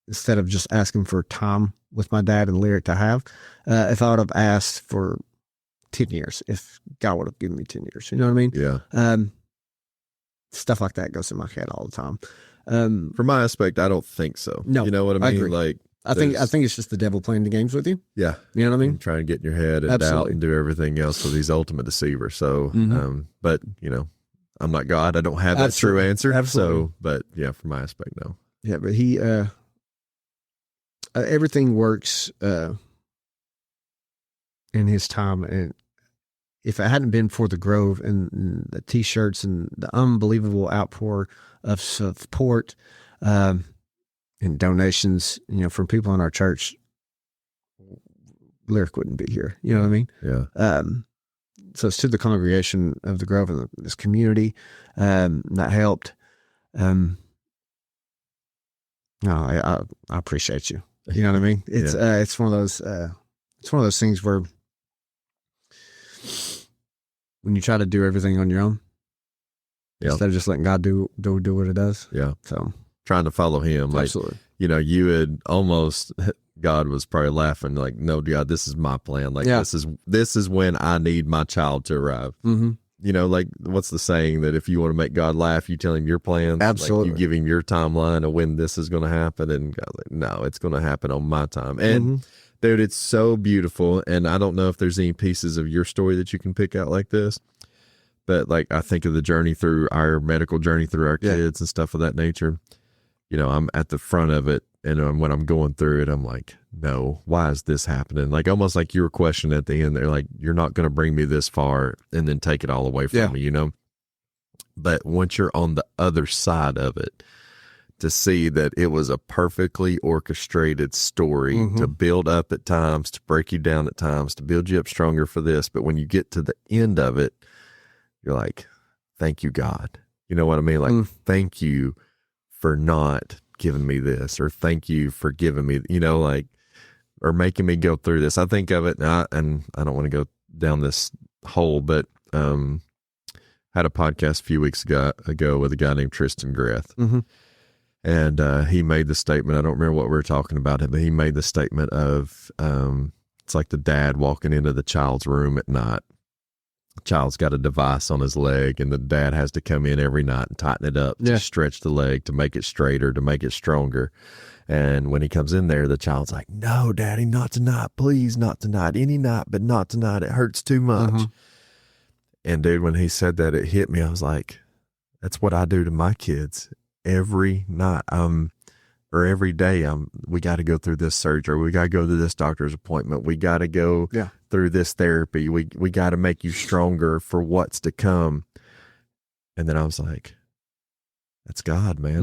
instead of just asking for time with my dad and Lyric to have, if I would have asked for 10 years, if God would have given me 10 years, you know what I mean? Yeah. Stuff like that goes in my head all the time. From my aspect, I don't think so. No, you know what I mean? I agree. Like, I think it's just the devil playing the games with you. Yeah. You know what I mean? Trying to get in your head and Absolutely. doubt and do everything else. So he's ultimate deceiver. So, Mhm. but I'm not God. I don't have that true Absolutely. answer. Absolutely. So, but yeah, from my aspect, no. Yeah, but he, everything works in his time. And if it hadn't been for the Grove and the T-shirts and the unbelievable outpour of support and donations, from people in our church, Lyric wouldn't be here. You know what I mean? Yeah. So it's to the congregation of the Grove and this community that helped. No, I appreciate you. You know what I mean? It's it's one of those things where when you try to do everything on your own, instead of just letting God do what it does. Yeah. So trying to follow him. Like, absolutely. You had almost, God was probably laughing like, no, God, this is my plan. Like, this is when I need my child to arrive. Mm-hmm. Like, what's the saying that if you want to make God laugh, you tell him your plans. Absolutely. Like, you give him your timeline of when this is going to happen. And God's like, no, it's going to happen on my time. And dude, it's so beautiful. And I don't know if there's any pieces of your story that you can pick out like this, but like, I think of the journey through our medical journey through our kids and stuff of that nature. I'm at the front of it. And when I'm going through it, I'm like, no, why is this happening? Like, almost like you were questioning at the end. They're like, you're not going to bring me this far and then take it all away from me, But once you're on the other side of it, to see that it was a perfectly orchestrated story to build up at times, to break you down at times, to build you up stronger for this. But when you get to the end of it, you're like, thank you, God. You know what I mean? Like, thank you for not giving me this, or thank you for giving me, or making me go through this. I think of it, and I don't want to go down this hole, but had a podcast a few weeks ago with a guy named Tristan Greth. And he made the statement, I don't remember what we were talking about, but he made the statement of, it's like the dad walking into the child's room at night. The child's got a device on his leg, and the dad has to come in every night and tighten it up to stretch the leg, to make it straighter, to make it stronger. And when he comes in there, the child's like, no, Daddy, not tonight. Please, not tonight. Any night, but not tonight. It hurts too much. And dude, when he said that, it hit me. I was like, that's what I do to my kids every night. Or every day, we got to go through this surgery. We got to go to this doctor's appointment. We got to go through this therapy. We got to make you stronger for what's to come. And then I was like, that's God, man.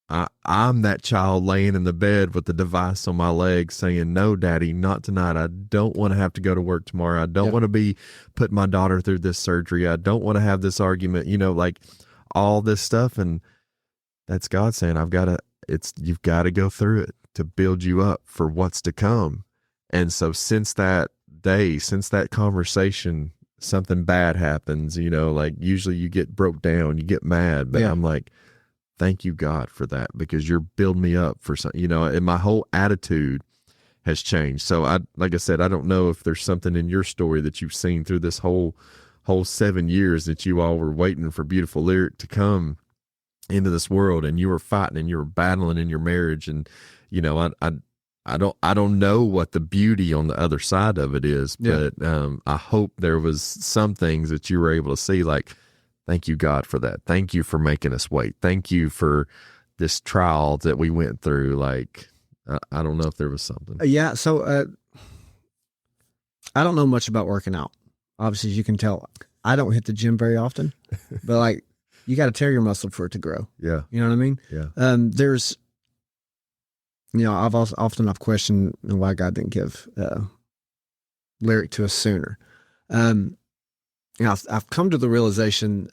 Mm-hmm. I'm that child laying in the bed with the device on my leg saying, no, Daddy, not tonight. I don't want to have to go to work tomorrow. I don't want to be putting my daughter through this surgery. I don't want to have this argument, like all this stuff. And that's God saying, you've got to go through it to build you up for what's to come. And so since that day, since that conversation, something bad happens, like usually you get broke down, you get mad, but I'm like, thank you, God, for that, because you're building me up for something, and my whole attitude has changed. So like I said, I don't know if there's something in your story that you've seen through this whole 7 years that you all were waiting for beautiful Lyric to come into this world, and you were fighting and you were battling in your marriage. And, I don't know what the beauty on the other side of it is, but I hope there was some things that you were able to see, like, thank you, God, for that. Thank you for making us wait. Thank you for this trial that we went through. Like, I don't know if there was something. Yeah. So I don't know much about working out. Obviously, as you can tell, I don't hit the gym very often, but like, you got to tear your muscle for it to grow. Yeah. You know what I mean? Yeah. There's, I've questioned why God didn't give Lyric to us sooner. I've come to the realization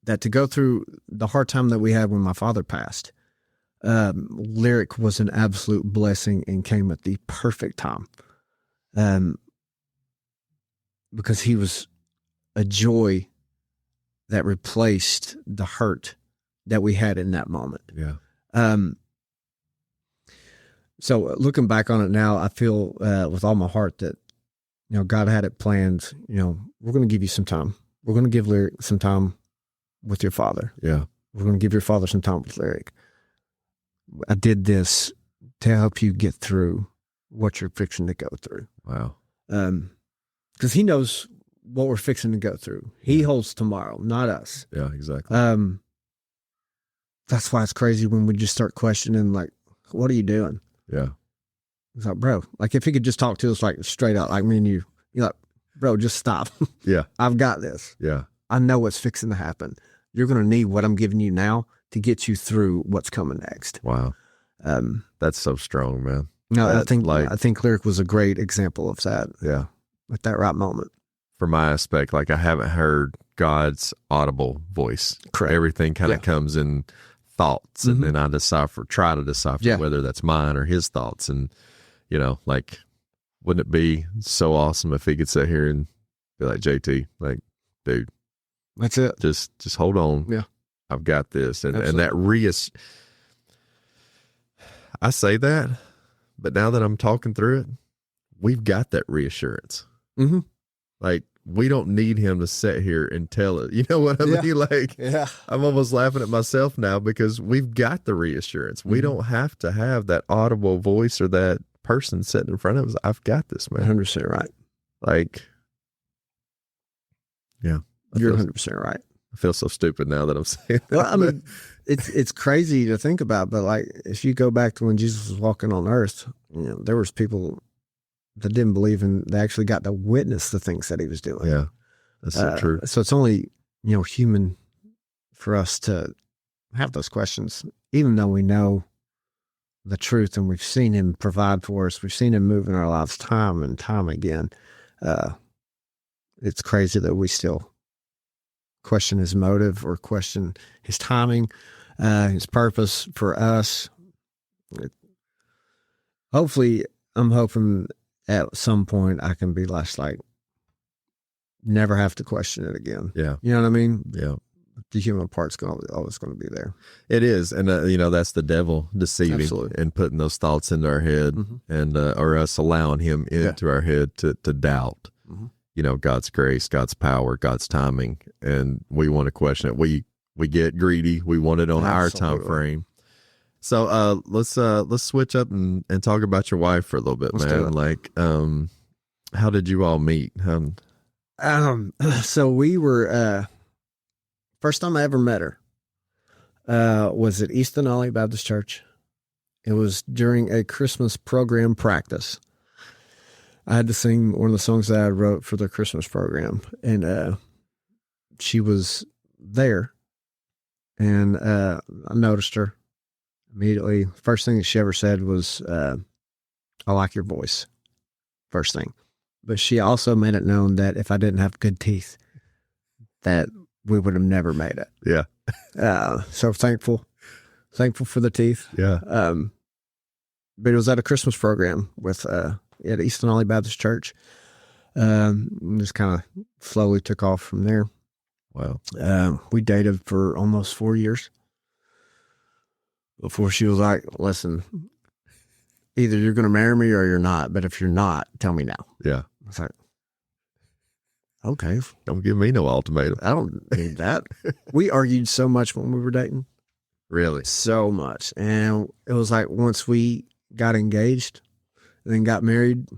that to go through the hard time that we had when my father passed, Lyric was an absolute blessing and came at the perfect time. Because he was a joy that replaced the hurt that we had in that moment. Yeah. So looking back on it now, I feel with all my heart that, God had it planned. We're going to give you some time. We're going to give Lyric some time with your father. Yeah. We're going to give your father some time with Lyric. I did this to help you get through what you're fixing to go through. Wow. Because he knows what we're fixing to go through. He holds tomorrow, not us. Yeah, exactly. That's why it's crazy when we just start questioning, like, what are you doing? Yeah. It's like, bro, like if he could just talk to us like straight out, like me and you're like, bro, just stop. Yeah. I've got this. Yeah. I know what's fixing to happen. You're going to need what I'm giving you now to get you through what's coming next. Wow. That's so strong, man. No, I think Lyric was a great example of that. Yeah. At that right moment. For my aspect, like I haven't heard God's audible voice. Correct. Everything kind of comes in thoughts, and then I try to decipher whether that's mine or his thoughts. And, like, wouldn't it be so awesome if he could sit here and be like, JT, like, dude, that's it. Just hold on. Yeah. I've got this. And that I say that, but now that I'm talking through it, we've got that reassurance. Mm-hmm. Like, we don't need him to sit here and tell it. You know what I mean? Like, I'm almost laughing at myself now because we've got the reassurance. We don't have to have that audible voice or that person sitting in front of us. I've got this, man. 100% right. Like, yeah. You're 100% right. I feel so stupid now that I'm saying that. Well, I mean, it's crazy to think about, but like, if you go back to when Jesus was walking on earth, there was people that didn't believe in, they actually got to witness the things that he was doing. Yeah, that's so true. So it's only, human for us to have those questions, even though we know the truth and we've seen him provide for us. We've seen him move in our lives time and time again. It's crazy that we still question his motive or question his timing, his purpose for us. Hopefully, I'm hoping at some point I can be less like, never have to question it again. Yeah. You know what I mean? Yeah. The human part's always going to be there. It is. And, that's the devil deceiving and putting those thoughts into our head and, or us allowing him into our head to doubt, God's grace, God's power, God's timing. And we want to question it. We get greedy. We want it on our time frame. So let's switch up and talk about your wife for a little bit, man. Like, how did you all meet? So we were first time I ever met her was at East Denali Baptist Church. It was during a Christmas program practice. I had to sing one of the songs that I wrote for the Christmas program, and she was there, and I noticed her immediately. First thing that she ever said was, I like your voice. First thing. But she also made it known that if I didn't have good teeth, that we would have never made it. Yeah. So thankful for the teeth. Yeah. But it was at a Christmas program with at East Denali Baptist Church. Just kind of slowly took off from there. Wow. We dated for almost 4 years before she was like, listen, either you're going to marry me or you're not. But if you're not, tell me now. Yeah. I was like, okay. Don't give me no ultimatum. I don't need that. We argued so much when we were dating. Really? So much. And it was like once we got engaged and then got married,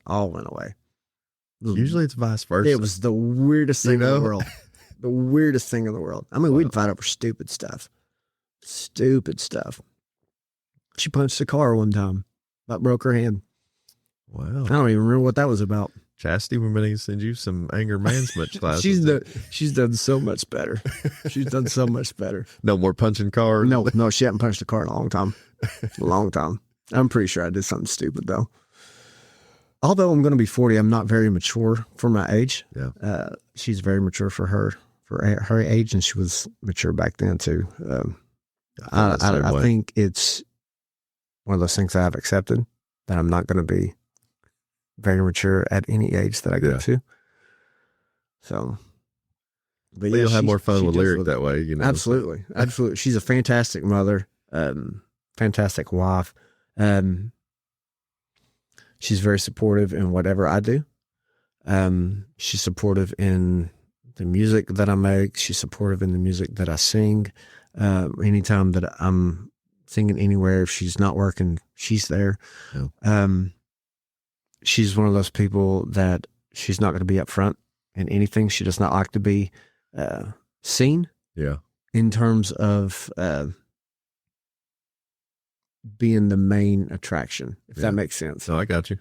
all went away. Usually it's vice versa. It was the weirdest thing in the world. The weirdest thing in the world. I mean, we'd fight over stupid stuff. Stupid stuff. She punched a car one time. About broke her hand. Wow. I don't even remember what that was about. Chastity, we're going to send you some anger management classes. She's done so much better. She's done so much better. No more punching cars. No, she hadn't punched a car in a long time. A long time. I'm pretty sure I did something stupid though. Although I'm going to be 40, I'm not very mature for my age. Yeah. She's very mature for her age, and she was mature back then too. I think it's one of those things that I've accepted, that I'm not going to be very mature at any age that I get to. So, but you'll have more fun with Lyric that way, you know. Absolutely. Absolutely. She's a fantastic mother, fantastic wife. She's very supportive in whatever I do. She's supportive in the music that I make. She's supportive in the music that I sing. Anytime that I'm singing anywhere, if she's not working, she's there. Yeah. She's one of those people that she's not going to be up front in anything. She does not like to be seen. Yeah. In terms of being the main attraction, if that makes sense. No, I got you.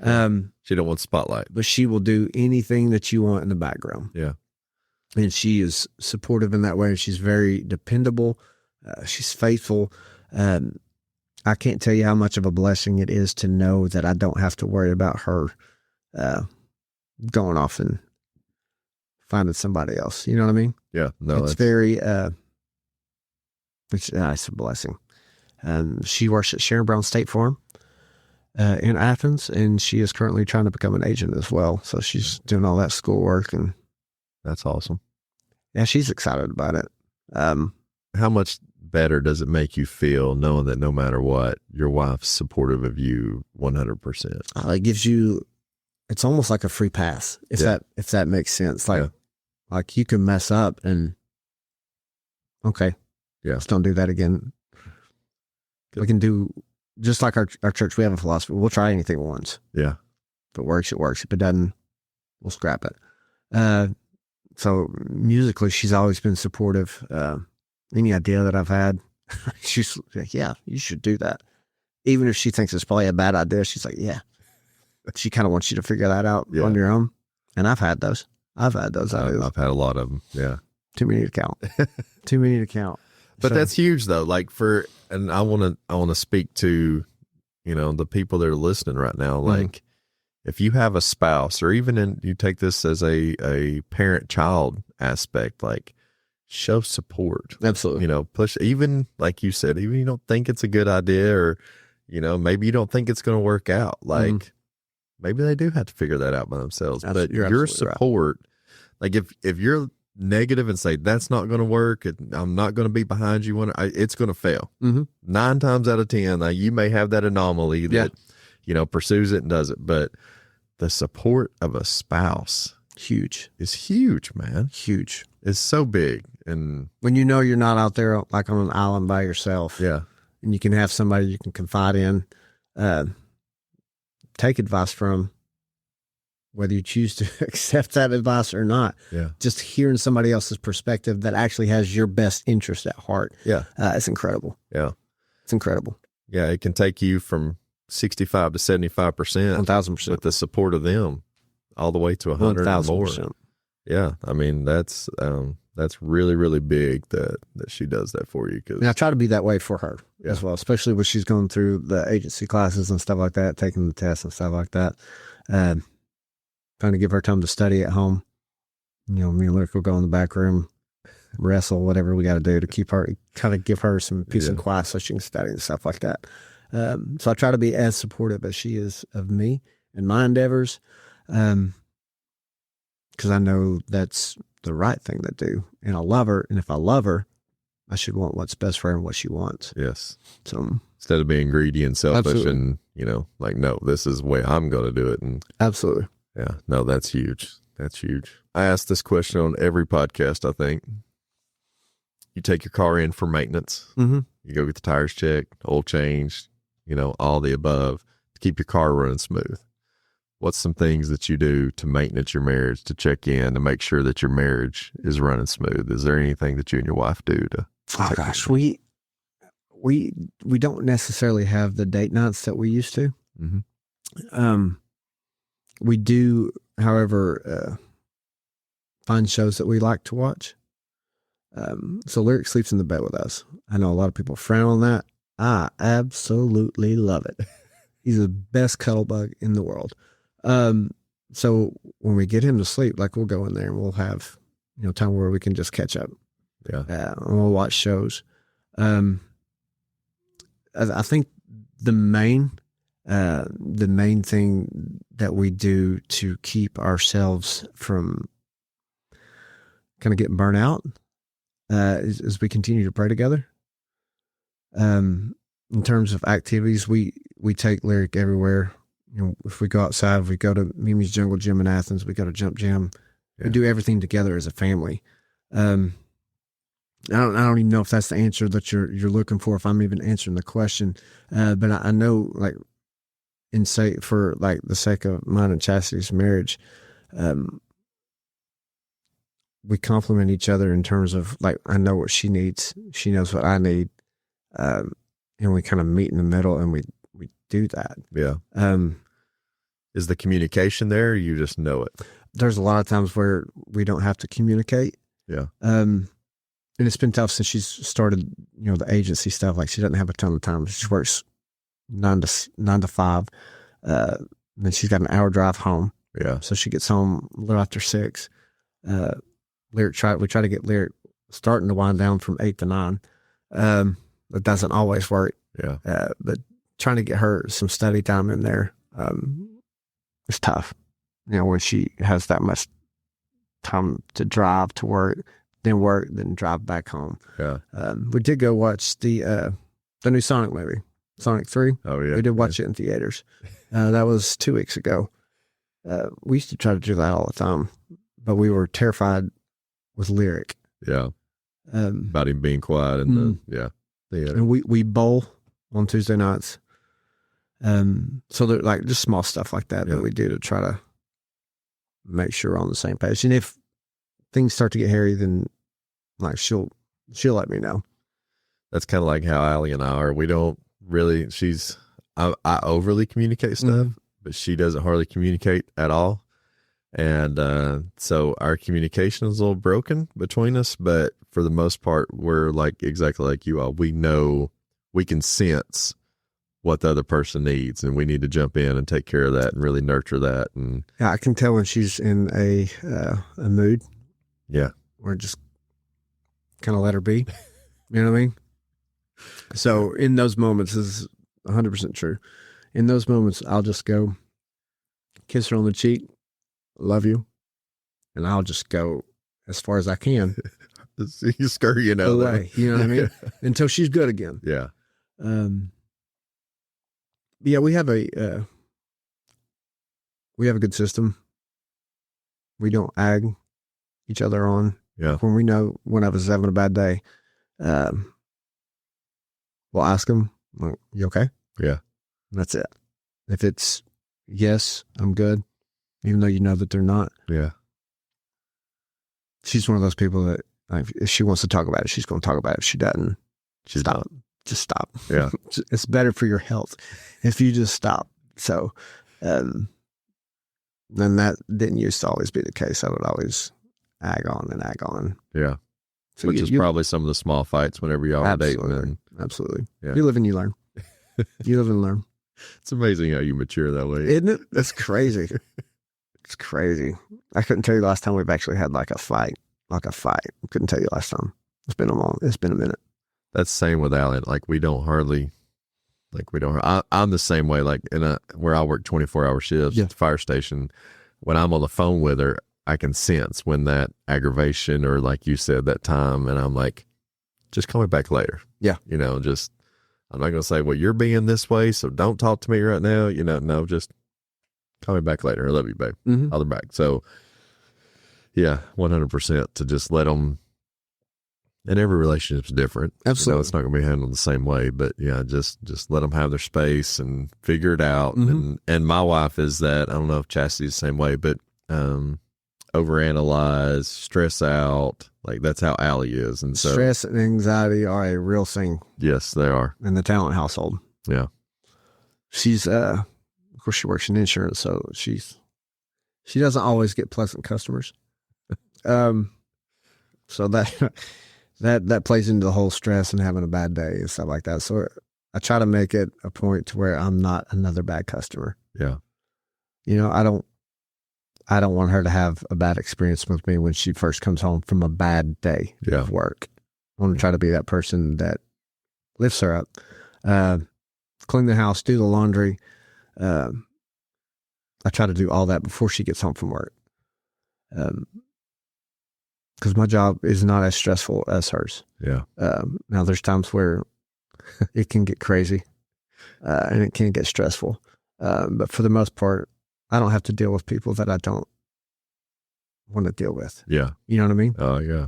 She don't want spotlight. But she will do anything that you want in the background. Yeah. And she is supportive in that way. She's very dependable. She's faithful. I can't tell you how much of a blessing it is to know that I don't have to worry about her going off and finding somebody else. You know what I mean? Yeah. No, it's very, it's a blessing. She works at Sharon Brown State Farm in Athens, and she is currently trying to become an agent as well. So she's doing all that schoolwork, and that's awesome. Yeah, she's excited about it. How much better does it make you feel knowing that no matter what, your wife's supportive of you 100%? It gives you, it's almost like a free pass, if that makes sense. Like you can mess up and okay, let's don't do that again. Good. We can do just like our church. We have a philosophy. We'll try anything once. Yeah. If it works, it works. If it doesn't, we'll scrap it. So musically, she's always been supportive. Any idea that I've had, she's like, yeah, you should do that. Even if she thinks it's probably a bad idea, she's like, yeah. She kind of wants you to figure that out on your own. And I've had those. I've had a lot of them. Yeah. Too many to count. Too many to count. But that's huge though. Like and I want to speak to, the people that are listening right now. Like if you have a spouse, or even you take this as a parent-child aspect, like show support. Absolutely. Push, even like you said, even you don't think it's a good idea, or, maybe you don't think it's going to work out. Like maybe they do have to figure that out by themselves. But your support, right. Like if you're negative and say that's not going to work, I'm not going to be behind you when it's going to fail. 9 times out of 10, you may have that anomaly that pursues it and does it, but the support of a spouse is huge, man. Huge. It's so big. And when you're not out there like on an island by yourself, and you can have somebody you can confide in, take advice from, whether you choose to accept that advice or not. Yeah. Just hearing somebody else's perspective that actually has your best interest at heart. Yeah. It's incredible. Yeah. It's incredible. Yeah. It can take you from 65 to 75%. 1,000%. With the support of them all the way to 100 or more. Yeah. I mean, that's really, really big that she does that for you. And I try to be that way for her as well, especially when she's going through the agency classes and stuff like that, taking the tests and stuff like that. Trying to give her time to study at home. Me and Luke will go in the back room, wrestle, whatever we got to do to keep her, kind of give her some peace and quiet so she can study and stuff like that. So I try to be as supportive as she is of me and my endeavors, because I know that's the right thing to do. And I love her. And if I love her, I should want what's best for her and what she wants. Yes. So instead of being greedy and selfish absolutely. and, like, no, this is the way I'm going to do it. And absolutely. yeah, no, that's huge. That's huge. I ask this question on every podcast, I think. You take your car in for maintenance. Mm-hmm. You go get the tires checked, oil changed, all the above to keep your car running smooth. What's some things that you do to maintenance your marriage, to check in, to make sure that your marriage is running smooth? Is there anything that you and your wife do to Oh gosh, we don't necessarily have the date nights that we used to. Mm-hmm. We do, however, find shows that we like to watch. So Lyric sleeps in the bed with us. I know a lot of people frown on that. I absolutely love it. He's the best cuddle bug in the world. So when we get him to sleep, like, we'll go in there and we'll have, time where we can just catch up. Yeah. And we'll watch shows. I think the main thing that we do to keep ourselves from kind of getting burnt out, is we continue to pray together. In terms of activities, we take Lyric everywhere. If we go outside, if we go to Mimi's Jungle Gym in Athens, we go to Jump Gym. Yeah. We do everything together as a family. I don't even know if that's the answer that you're looking for, if I'm even answering the question. But I know, like, for like the sake of mine and Chastity's marriage, we complement each other in terms of, like, I know what she needs, she knows what I need, and we kind of meet in the middle and we do that. Yeah. Is the communication there, or you just know it? There's a lot of times where we don't have to communicate. Yeah. And it's been tough since she's started, the agency stuff. Like, she doesn't have a ton of time. She works 9 to 5. Then she's got an hour drive home. Yeah. So she gets home a little after 6. We try to get Lyric starting to wind down from 8 to 9. That doesn't always work. Yeah. But trying to get her some study time in there, is tough. When she has that much time to drive to work, then drive back home. Yeah. We did go watch the new Sonic movie, Sonic 3. Oh yeah. We did watch it in theaters. That was 2 weeks ago. We used to try to do that all the time, but we were terrified with Lyric. Yeah. About him being quiet and theater. And we bowl on Tuesday nights. So they're like just small stuff like that that we do to try to make sure we're on the same page. And if things start to get hairy, then, like, she'll let me know. That's kind of like how Allie and I are. We don't really, I overly communicate stuff, but she doesn't hardly communicate at all. And so our communication is a little broken between us, but for the most part, we're like exactly like you all. We know, we can sense what the other person needs, and we need to jump in and take care of that and really nurture that. And yeah, I can tell when she's in a mood. Yeah. Or just kind of let her be. You know what I mean? So in those moments, this is 100% true. In those moments, I'll just go kiss her on the cheek, love you, and I'll just go as far as I can. You scurry, away, you know what I mean? Until she's good again. Yeah. Yeah, we have a good system. We don't ag each other on. Yeah. When we know one of us is having a bad day, we'll ask them, like, you okay? Yeah. And that's it. If it's yes, I'm good, even though you know that they're not. Yeah. She's one of those people that, like, if she wants to talk about it, she's going to talk about it. If she doesn't, stop. Just stop. Yeah. It's better for your health if you just stop. So, then that didn't used to always be the case. I would always ag on and ag on. Yeah. So Which is probably some of the small fights whenever y'all are dating. And, absolutely. Yeah. You live and you learn. You live and learn. It's amazing how you mature that way. Isn't it? That's crazy. It's crazy. I couldn't tell you last time we've actually had like a fight. I couldn't tell you last time. It's been a minute. That's the same with Allie. Like I'm the same way. Like where I work 24-hour shifts at the fire station, when I'm on the phone with her, I can sense when that aggravation or like you said, that time, and I'm like, just call me back later. Yeah. I'm not going to say, well, you're being this way, so don't talk to me right now. No, just call me back later. I love you, babe. Mm-hmm. I'll be back. So yeah, 100% to just let them, and every relationship's different. Absolutely. It's not going to be handled the same way, but yeah, just let them have their space and figure it out. Mm-hmm. And my wife is that, I don't know if Chastity's the same way, but, overanalyze, stress out. Like that's how Allie is. And so stress and anxiety are a real thing. Yes, they are. In the Tallent household. Yeah. She's, of course she works in insurance, so she doesn't always get pleasant customers. So that plays into the whole stress and having a bad day and stuff like that. So I try to make it a point to where I'm not another bad customer. Yeah. I don't want her to have a bad experience with me when she first comes home from a bad day of work. I want to try to be that person that lifts her up. Clean the house, do the laundry. I try to do all that before she gets home from work. Because my job is not as stressful as hers. Yeah. Now there's times where it can get crazy and it can get stressful. But for the most part, I don't have to deal with people that I don't want to deal with. Yeah. You know what I mean? Oh, yeah.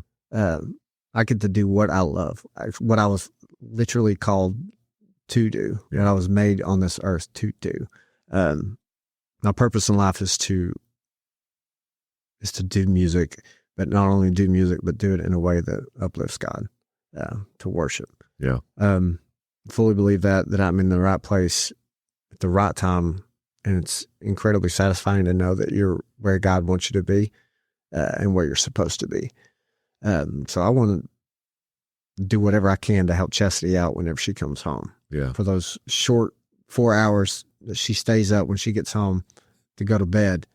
I get to do what I love, what I was literally called to do, what I was made on this earth to do. My purpose in life is to do music, but not only do music, but do it in a way that uplifts God, to worship. Yeah. Fully believe that I'm in the right place at the right time. And it's incredibly satisfying to know that you're where God wants you to be, and where you're supposed to be. So I want to do whatever I can to help Chastity out whenever she comes home. Yeah. For those short 4 hours that she stays up when she gets home to go to bed,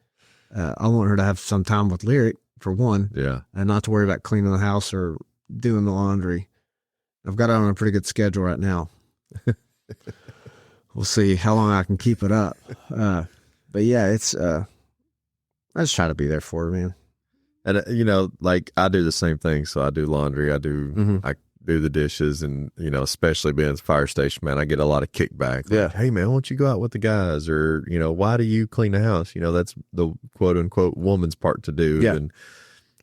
I want her to have some time with Lyric, for one. Yeah. And not to worry about cleaning the house or doing the laundry. I've got it on a pretty good schedule right now. We'll see how long I can keep it up. But yeah, it's, I just try to be there for her, man. And, like I do the same thing. So I do laundry, I do the dishes, and, especially being at the fire station, man, I get a lot of kickback. Like, hey man, why don't you go out with the guys? Or, why do you clean the house? That's the quote unquote woman's part to do. Yeah. And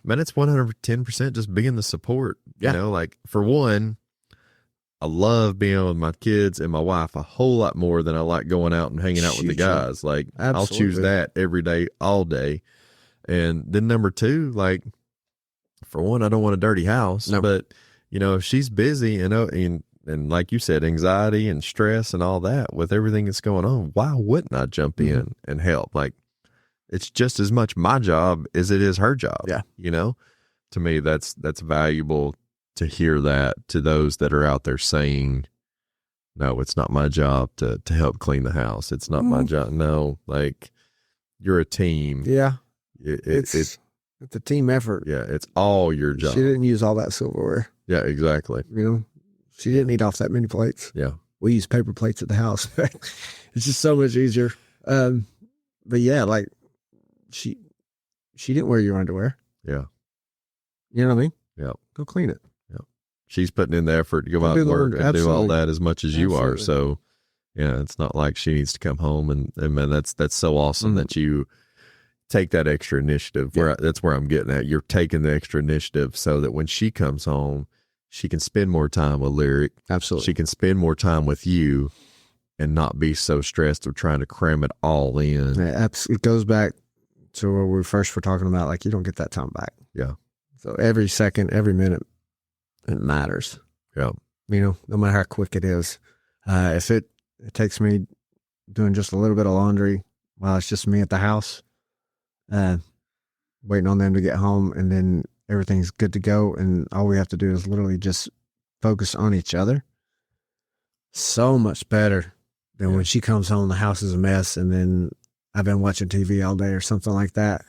man, it's 110% just being the support. Like for one, I love being with my kids and my wife a whole lot more than I like going out and hanging out with the guys. Like I'll choose that every day, all day. And then number two, like for one, I don't want a dirty house, but if she's busy and like you said, anxiety and stress and all that with everything that's going on, why wouldn't I jump in and help? Like it's just as much my job as it is her job. Yeah. To me, that's valuable to hear that to those that are out there saying, no, it's not my job to help clean the house. It's not my job. No, like you're a team. Yeah. It's a team effort. Yeah. It's all your job. She didn't use all that silverware. Yeah, exactly. She didn't eat off that many plates. Yeah. We use paper plates at the house. It's just so much easier. But yeah, like she didn't wear your underwear. Yeah. You know what I mean? Yeah. Go clean it. She's putting in the effort to go out and work and do all that as much as you are. So yeah, it's not like she needs to come home and man, that's so awesome that you take that extra initiative. That's where I'm getting at. You're taking the extra initiative so that when she comes home, she can spend more time with Lyric. Absolutely. She can spend more time with you and not be so stressed of trying to cram it all in. Yeah, it goes back to where we first were talking about, like, you don't get that time back. Yeah. So every second, every minute, it matters. Yeah. No matter how quick it is. If it takes me doing just a little bit of laundry while it's just me at the house, waiting on them to get home, and then everything's good to go, and all we have to do is literally just focus on each other. So much better than when she comes home, the house is a mess, and then I've been watching TV all day or something like that,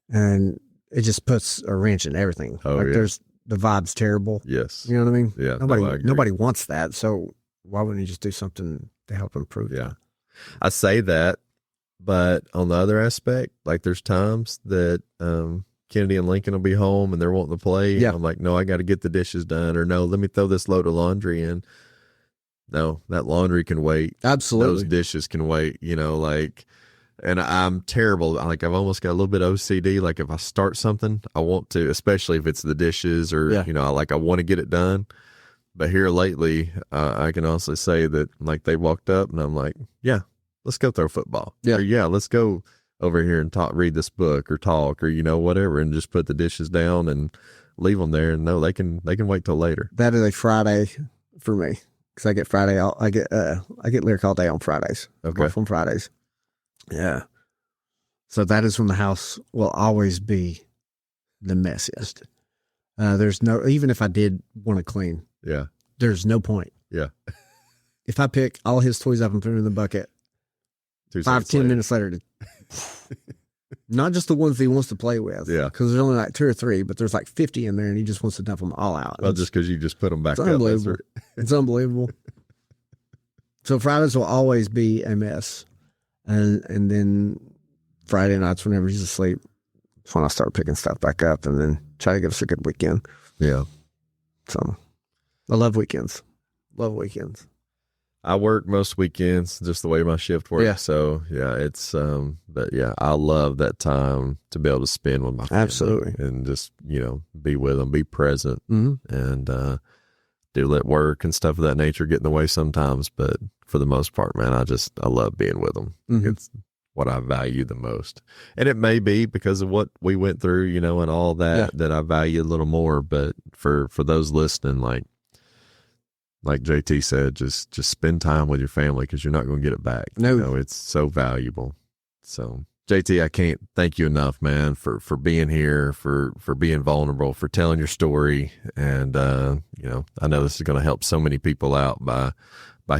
and it just puts a wrench in everything. Oh, like yeah. there's the vibe's terrible. Yes. You know what I mean? Yeah. Nobody wants that. So why wouldn't you just do something to help improve Yeah. that? I say that, but on the other aspect, like there's times that Kennedy and Lincoln will be home and they're wanting to play. Yeah. I'm like, no, I got to get the dishes done, or no, let me throw this load of laundry in. No, that laundry can wait. Absolutely. Those dishes can wait, like, and I'm terrible. Like I've almost got a little bit of OCD. Like if I start something, I want to, especially if it's the dishes or, I want to get it done. But here lately, I can honestly say that like they walked up and I'm like, yeah, let's go throw football. Yeah. Or, let's go over here and read this book or talk or, whatever, and just put the dishes down and leave them there. And no, they can wait till later. That is a Friday for me. Cause I get I get lyric all day on Fridays. Okay. Work on Fridays. Yeah. So that is when the house will always be the messiest. There's even if I did want to clean, Yeah. there's no point. Yeah. If I pick all his toys up and put them in the bucket, 5-10 minutes later, not just the ones that he wants to play with. Yeah. Because there's only like 2 or 3, but there's like 50 in there and he just wants to dump them all out. Well, just because you just put them back it's up. unbelievable. It's unbelievable. So Fridays will always be a mess. And then Friday nights, whenever he's asleep, that's when I start picking stuff back up and then try to give us a good weekend. Yeah. So I love weekends. Love weekends. I work most weekends, just the way my shift works. Yeah. So it's, but yeah, I love that time to be able to spend with my family. Absolutely. And just, be with them, be present, Mm-hmm. and do let work and stuff of that nature get in the way sometimes. But for the most part, man, I love being with them. Mm-hmm. It's what I value the most. And it may be because of what we went through, and all that, that I value a little more. But for those listening, like JT said, just spend time with your family because you're not going to get it back. No. It's so valuable. So JT, I can't thank you enough, man, for being here, for being vulnerable, for telling your story. And, I know this is going to help so many people out by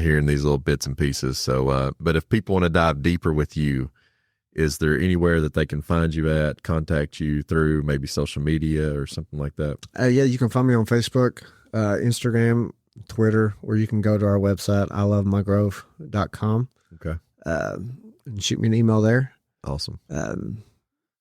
hearing these little bits and pieces. So, but if people want to dive deeper with you, is there anywhere that they can find you at, contact you through maybe social media or something like that? Yeah, you can find me on Facebook, Instagram, Twitter, or you can go to our website, ilovemygrove.com. Okay. And shoot me an email there. Awesome.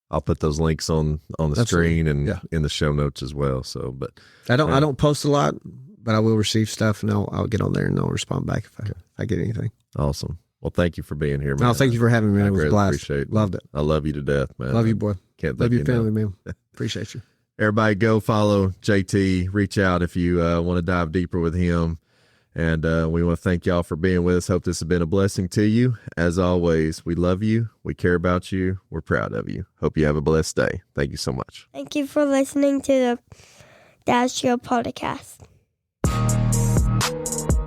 I'll put those links on the screen and in the show notes as well. So, but I don't post a lot, but I will receive stuff and I'll get on there and I'll respond back if I get anything. Awesome. Well, thank you for being here, man. No, thank you for having me. It was a blast. Appreciate it. Loved it. I love you to death, man. Love you, boy. Can't love thank your you family, enough. man. Appreciate you. Everybody go follow JT. Reach out if you want to dive deeper with him. And we want to thank y'all for being with us. Hope this has been a blessing to you. As always, we love you. We care about you. We're proud of you. Hope you have a blessed day. Thank you so much. Thank you for listening to the Dad Show podcast.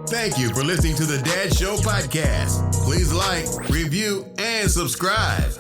Thank you for listening to the Dad Show podcast. Please like, review, and subscribe.